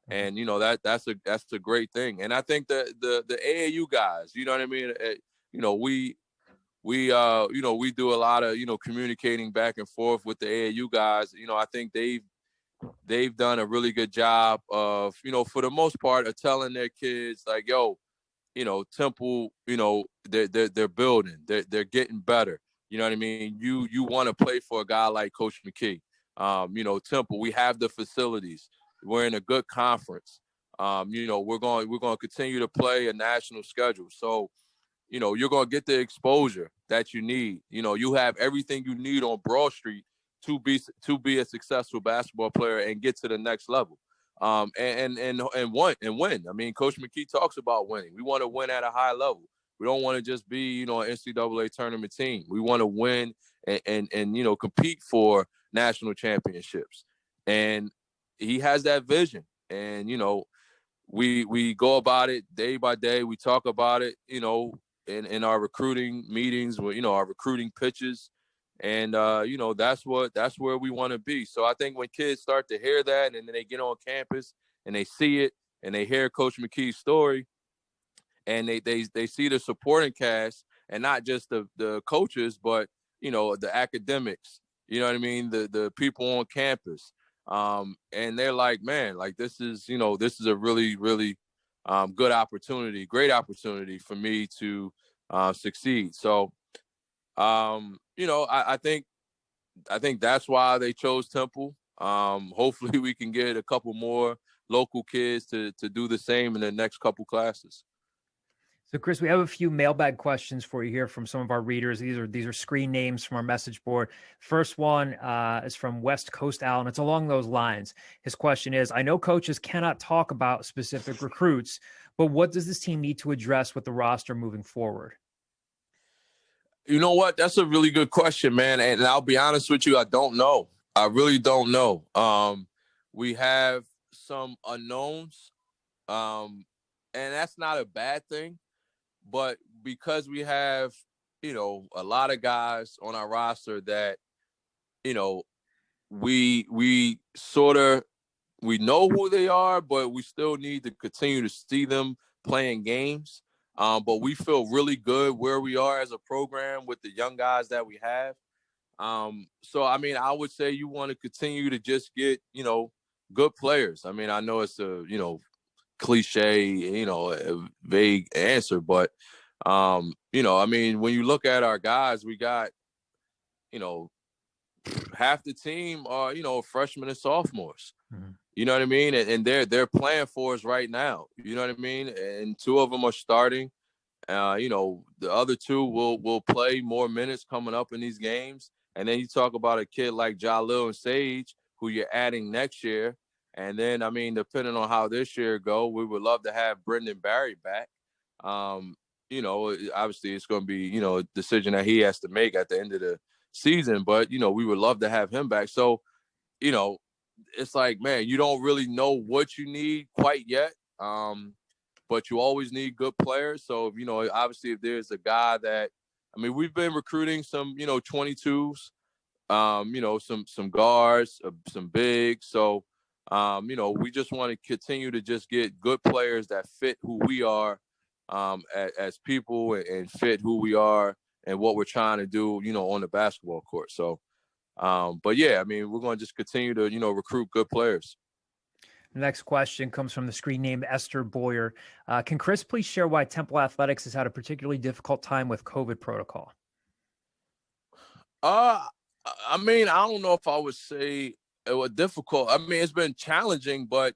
And, that's a great thing. And I think the AAU guys, you know what I mean? We do a lot of, communicating back and forth with the AAU guys. I think they've done a really good job of, for the most part, of telling their kids like, yo, Temple, they're building, they're getting better. You know what I mean? You want to play for a guy like Coach McKee. Temple, we have the facilities. We're in a good conference. We're going to continue to play a national schedule. So, you're going to get the exposure that you need. You have everything you need on Broad Street to be a successful basketball player and get to the next level. And win. I mean, Coach McKee talks about winning. We want to win at a high level. We don't want to just be, an NCAA tournament team. We want to win and compete for national championships. And he has that vision. And, we go about it day by day. We talk about it, in our recruiting meetings, our recruiting pitches. And, that's where we want to be. So I think when kids start to hear that and then they get on campus and they see it and they hear Coach McKee's story and they see the supporting cast and not just the coaches, but, the academics, you know what I mean? The people on campus. And they're like, man, like this is a really, really great opportunity for me to succeed. So, I think that's why they chose Temple. Hopefully we can get a couple more local kids to do the same in the next couple classes. So, Chris, we have a few mailbag questions for you here from some of our readers. These are screen names from our message board. First one is from West Coast Al, and it's along those lines. His question is, I know coaches cannot talk about specific recruits, but what does this team need to address with the roster moving forward? You know what? That's a really good question, man. And I'll be honest with you, I don't know. I really don't know. We have some unknowns, and that's not a bad thing. But because we have, a lot of guys on our roster that, we know who they are, but we still need to continue to see them playing games. But we feel really good where we are as a program with the young guys that we have. So, I would say you want to continue to just get, good players. I know it's a, cliche, a vague answer, but, when you look at our guys, we got, half the team are, freshmen and sophomores. Mm-hmm. You know what I mean? And they're playing for us right now. You know what I mean? And two of them are starting. The other two will play more minutes coming up in these games. And then you talk about a kid like Jalil and Sage, who you're adding next year. And then, depending on how this year go, we would love to have Brendan Barry back. Obviously it's going to be, a decision that he has to make at the end of the season. But, we would love to have him back. So, it's like, man, you don't really know what you need quite yet. But you always need good players. So, obviously if there's a guy that, we've been recruiting some, 22s, some guards, some bigs. So, we just want to continue to just get good players that fit who we are as people and fit who we are and what we're trying to do, on the basketball court. So, but yeah, we're going to just continue to, recruit good players. The next question comes from the screen name Esther Boyer. Can Chris please share why Temple Athletics has had a particularly difficult time with COVID protocol? I don't know if I would say it was difficult. It's been challenging, but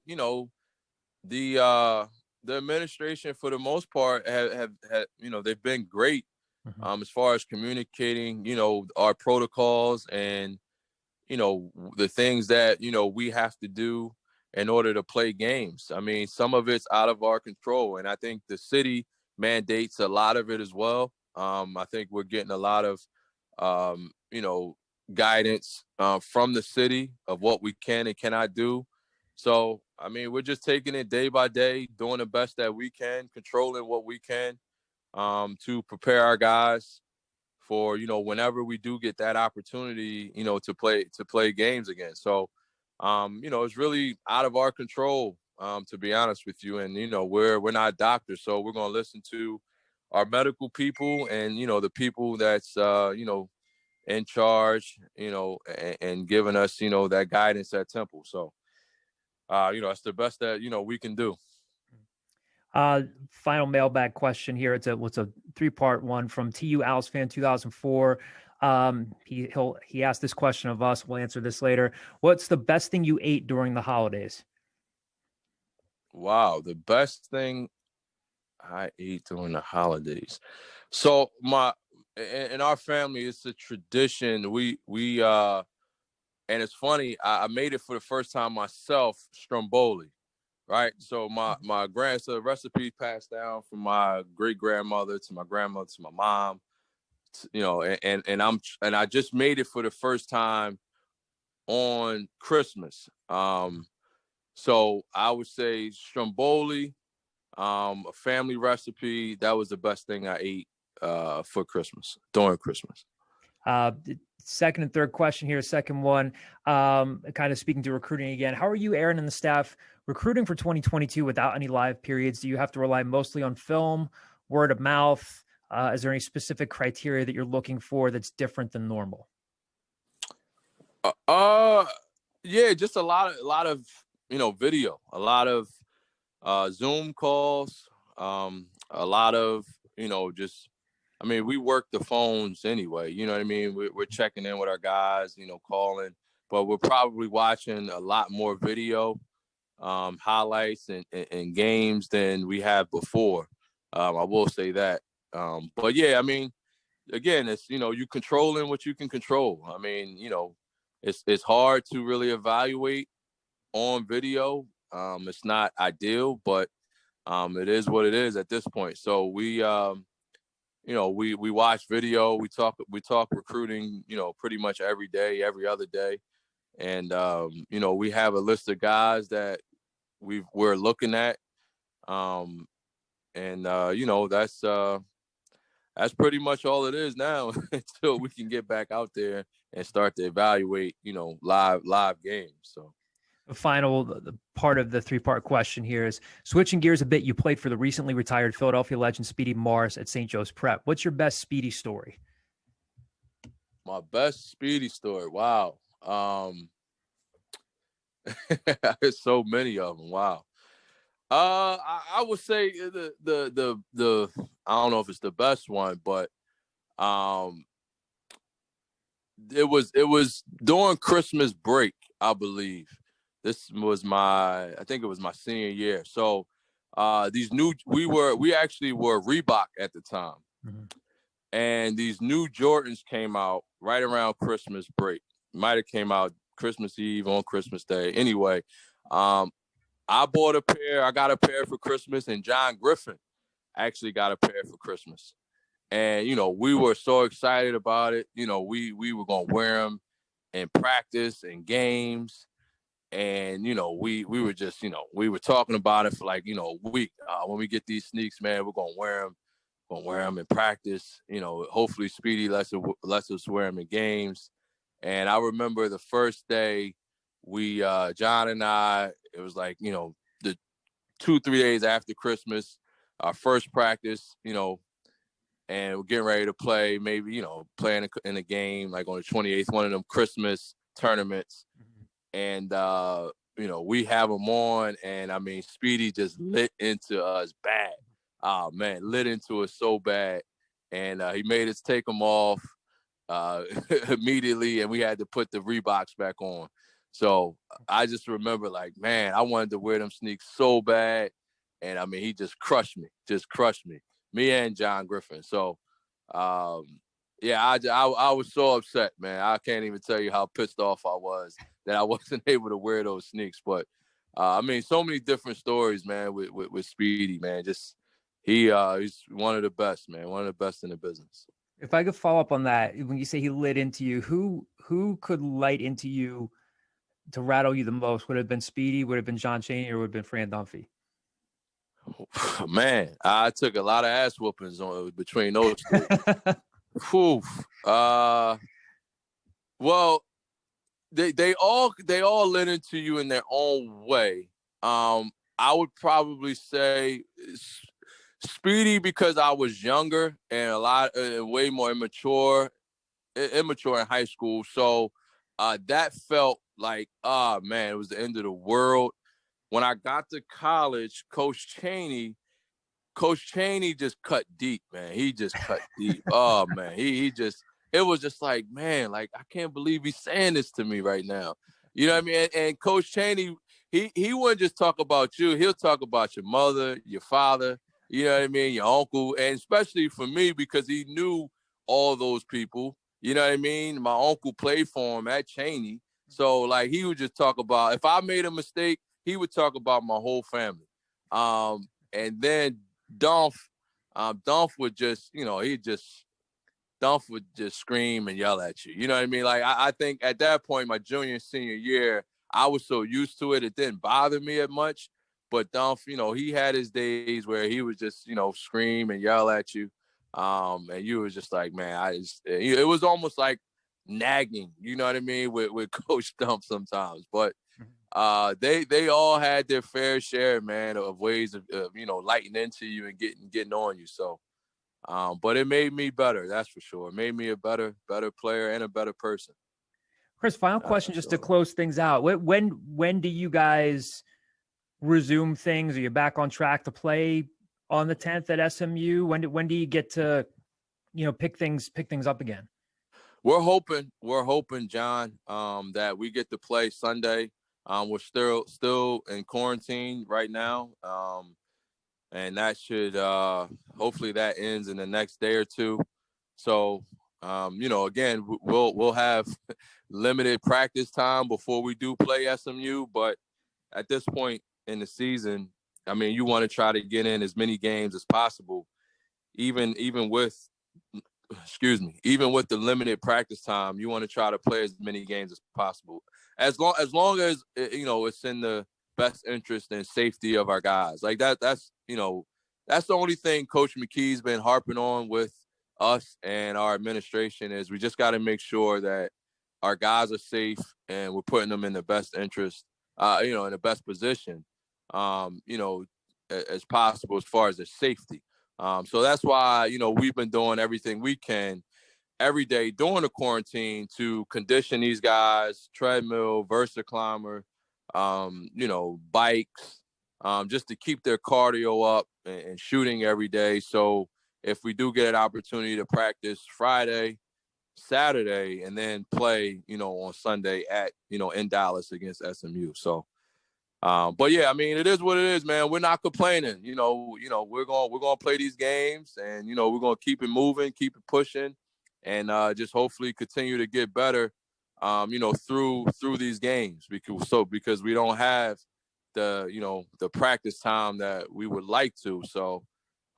the administration for the most part have they've been great. Mm-hmm. As far as communicating, our protocols and, the things that, we have to do in order to play games. Some of it's out of our control. And I think the city mandates a lot of it as well. I think we're getting a lot of, guidance from the city of what we can and cannot do. So, we're just taking it day by day, doing the best that we can, controlling what we can to prepare our guys for, whenever we do get that opportunity, to play games again. So, it's really out of our control, to be honest with you. And, we're not doctors, so we're going to listen to our medical people and, the people that's, in charge, and giving us, that guidance at Temple. So, it's the best that, we can do. Final mailbag question here. It's a 3-part one from TU Owls fan 2004. He asked this question of us. We'll answer this later. What's the best thing you ate during the holidays? Wow, the best thing I ate during the holidays. So in our family, it's a tradition. We and it's funny. I made it for the first time myself, Stromboli, right? So the recipe passed down from my great grandmother to my grandmother to my mom. And I just made it for the first time on Christmas. So I would say Stromboli, a family recipe. That was the best thing I ate for Christmas, during Christmas. Second and third question here. Second one, kind of speaking to recruiting again. How are you, Aaron, and the staff recruiting for 2022 without any live periods? Do you have to rely mostly on film, word of mouth? Is there any specific criteria that you're looking for that's different than normal? Yeah, just a lot of video, a lot of Zoom calls, a lot of just I mean, we work the phones anyway. You know what I mean? We're checking in with our guys, calling, but we're probably watching a lot more video, highlights and games than we have before. I will say that. But yeah, I mean, again, it's, you controlling what you can control. I mean, it's hard to really evaluate on video. It's not ideal, but it is what it is at this point. So we watch video, we talk recruiting, pretty much every day, every other day. And, we have a list of guys that we're looking at. That's pretty much all it is now until we can get back out there and start to evaluate, live games. So the part of the three-part question here is switching gears a bit. You played for the recently retired Philadelphia legend Speedy Morris at St. Joe's Prep. What's your best Speedy story? My best Speedy story. Wow. There's so many of them. Wow. I would say the I don't know if it's the best one, but it was during Christmas break, I believe. This was I think it was my senior year. So we actually were Reebok at the time. Mm-hmm. And these new Jordans came out right around Christmas break. Might have came out Christmas Eve on Christmas Day. Anyway, I got a pair for Christmas, and John Griffin actually got a pair for Christmas. And, we were so excited about it. We were going to wear them in practice and games. And, we were just, we were talking about it for like, a week. When we get these sneaks, man, we're going to wear them. Going to wear them in practice. Hopefully Speedy lets us wear them in games. And I remember the first day John and I, it was like, the 2-3 days after Christmas, our first practice, and we're getting ready to play, maybe, playing in a game, like on the 28th, one of them Christmas tournaments. Mm-hmm. And, we have them on, and I mean, Speedy just lit into us bad. Oh man, lit into us so bad. And he made us take them off immediately, and we had to put the Reeboks back on. So I just remember, like, man, I wanted to wear them sneaks so bad. And I mean, he just crushed me and John Griffin. So, yeah, I was so upset, man. I can't even tell you how pissed off I was that I wasn't able to wear those sneaks. But, I mean, so many different stories, man, with Speedy, man. Just he's one of the best, man, one of the best in the business. If I could follow up on that, when you say he lit into you, who could light into you to rattle you the most? Would it have been Speedy, would it have been John Chaney, or would it have been Fran Dunphy? Man, I took a lot of ass whoopings between those two. Well, they all lit into you in their own way. I would probably say Speedy, because I was younger and way more immature in high school. So that felt like, man, it was the end of the world. When I got to college, Coach Chaney just cut deep, man. He just cut deep. Oh man, it was just like, man, like, I can't believe he's saying this to me right now. You know what I mean? And Coach Chaney, he wouldn't just talk about you. He'll talk about your mother, your father, you know what I mean, your uncle, and especially for me, because he knew all those people. You know what I mean? My uncle played for him at Chaney. So, like, he would just talk about, if I made a mistake, he would talk about my whole family. And then Dunph would just, Dunph would just scream and yell at you. You know what I mean? Like, I think at that point, my junior and senior year, I was so used to it, it didn't bother me as much. But Dunph, he had his days where he would just, scream and yell at you. And you was just like, man, it was almost like nagging, you know what I mean, with Coach Dunph sometimes. But they all had their fair share, man, of ways of lighting into you and getting on you. So, but it made me better, that's for sure. It made me a better player and a better person. Chris, final question, just to close things out. When do you guys resume things? Are you back on track to play on the 10th at SMU? When do you get to pick things up again? We're hoping, John, that we get to play Sunday. We're still in quarantine right now. And that should hopefully that ends in the next day or two. So, again, we'll have limited practice time before we do play SMU. But at this point in the season, I mean, you want to try to get in as many games as possible, even with the limited practice time. You want to try to play as many games as possible, as long as it's in the best interest and safety of our guys. Like that's the only thing Coach McKee's been harping on with us and our administration is we just got to make sure that our guys are safe and we're putting them in the best interest, in the best position, as possible as far as their safety. So that's why, we've been doing everything we can every day during the quarantine to condition these guys, treadmill, Versa climber, bikes, just to keep their cardio up and shooting every day. So if we do get an opportunity to practice Friday, Saturday, and then play, on Sunday in Dallas against SMU. So, but yeah, I mean, it is what it is, man. We're not complaining. We're going to play these games and, we're going to keep it moving, keep it pushing, and just hopefully continue to get better, through these games because we don't have the practice time that we would like to. So,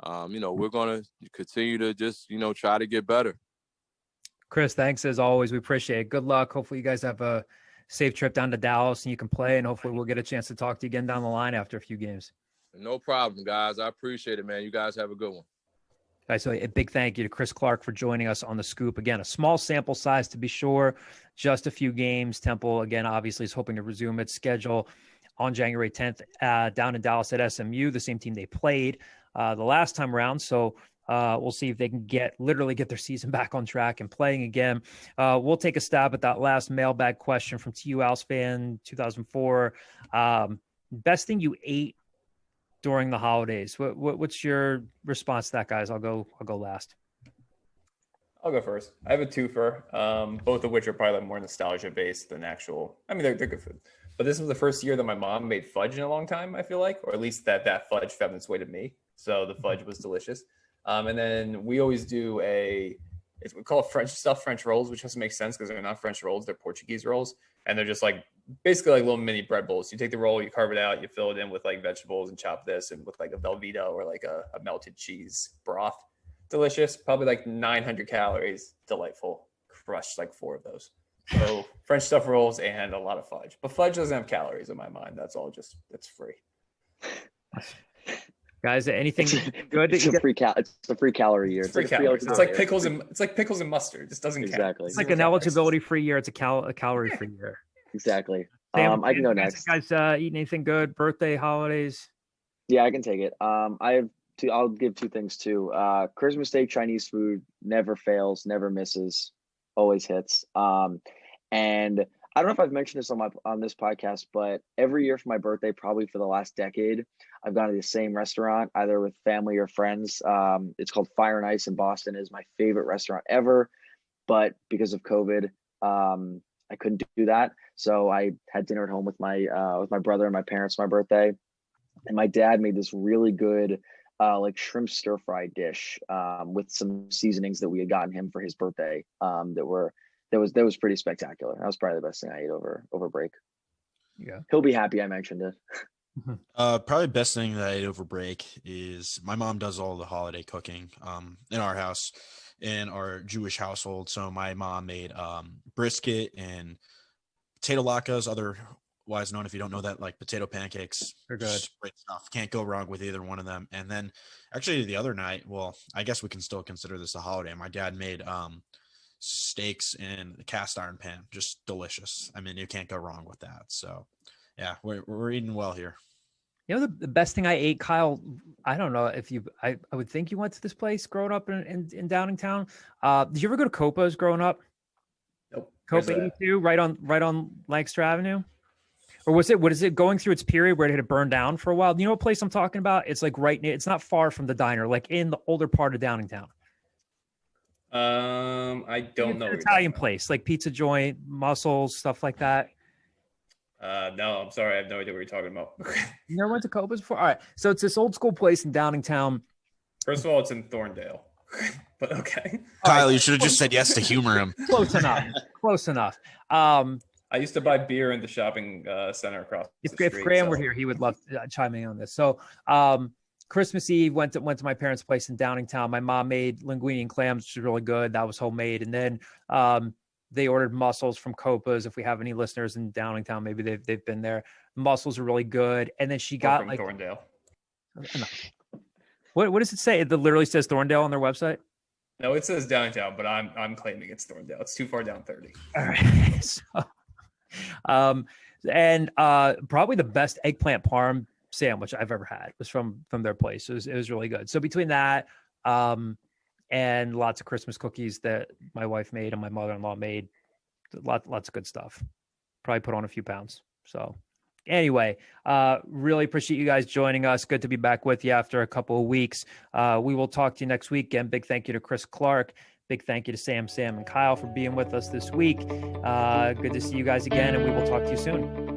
we're going to continue to just, try to get better. Chris, thanks as always. We appreciate it. Good luck. Hopefully you guys have a safe trip down to Dallas and you can play, and hopefully we'll get a chance to talk to you again down the line after a few games. No problem, guys. I appreciate it, man. You guys have a good one. All right, so a big thank you to Chris Clark for joining us on the Scoop. Again, a small sample size to be sure, just a few games. Temple, again, obviously is hoping to resume its schedule on January 10th down in Dallas at SMU, the same team they played the last time around. So we'll see if they can literally get their season back on track and playing again. We'll take a stab at that last mailbag question from TU Owls fan 2004. Best thing you ate during the holidays? What's your response to that, guys? I'll go last. I'll go first. I have a twofer, both of which are probably more nostalgia based than actual. I mean, they're good food. But this was the first year that my mom made fudge in a long time, I feel like, or at least that fudge found its way to me. So the fudge was delicious. And then we always do we call it stuffed French rolls, which doesn't make sense because they're not French rolls. They're Portuguese rolls. And they're just basically like little mini bread bowls. You take the roll, you carve it out, you fill it in with vegetables and chop this and with a Velveeta or a melted cheese broth. Delicious. Probably 900 calories. Delightful. Crushed 4 of those. So French stuffed rolls and a lot of fudge. But fudge doesn't have calories in my mind. That's all it's free. Guys, anything good? It's a free calorie year. It's like pickles and mustard. It just doesn't count. Exactly. It's like an eligibility free year. It's a calorie free year. Exactly. Sam, I can go next. Guys, eating anything good? Birthday, holidays? Yeah, I can take it. I'll give 2 things too. Christmas Day Chinese food never fails, never misses, always hits. And I don't know if I've mentioned this on this podcast, but every year for my birthday, probably for the last decade, I've gone to the same restaurant, either with family or friends. It's called Fire and Ice in Boston. It is my favorite restaurant ever, but because of COVID, I couldn't do that. So I had dinner at home with my brother and my parents for my birthday, and my dad made this really good shrimp stir fry dish with some seasonings that we had gotten him for his birthday that was pretty spectacular. That was probably the best thing I ate over break. Yeah, he'll be happy I mentioned it. Probably the best thing that I ate over break is my mom does all the holiday cooking in our house, in our Jewish household. So my mom made brisket and potato latkes, otherwise known, if you don't know that, like potato pancakes. They're good. Great stuff. Can't go wrong with either one of them. And then actually the other night, well, I guess we can still consider this a holiday. My dad made steaks in a cast iron pan, just delicious. I mean, you can't go wrong with that. So yeah, we're eating well here. The best thing I ate, Kyle, I don't know if I would think you went to this place growing up in Downingtown. Did you ever go to Copa's growing up? Nope. Copa 82, right on Lancaster Avenue? Or was it going through its period where it had burned down for a while? You know what place I'm talking about? It's it's not far from the diner, in the older part of Downingtown. I don't know. An Italian place, like pizza joint, mussels, stuff like that. No, I'm sorry. I have no idea what you're talking about. You never went to Copa's before? All right. So it's this old school place in Downingtown. First of all, it's in Thorndale. But okay. Kyle, you should have just said yes to humor him. Close enough. Close enough. I used to buy beer in the shopping center across the street. If Graham were here, he would love to chime in on this. So Christmas Eve, went to my parents' place in Downingtown. My mom made linguine and clams, which is really good. That was homemade. And then they ordered mussels from Copa's. If we have any listeners in Downingtown, maybe they've been there. Mussels are really good. And then she got from Thorndale. No. What does it say? It literally says Thorndale on their website. No, it says Downingtown, but I'm claiming it's Thorndale. It's too far down 30. All right. So, and probably the best eggplant parm sandwich I've ever had was from their place. It was really good. So between that and lots of Christmas cookies that my wife made and my mother-in-law made, lots of good stuff. Probably put on a few pounds. So anyway, really appreciate you guys joining us. Good to be back with you after a couple of weeks. We will talk to you next week. Again, big thank you to Chris Clark. Big thank you to Sam, and Kyle for being with us this week. Good to see you guys again, and we will talk to you soon.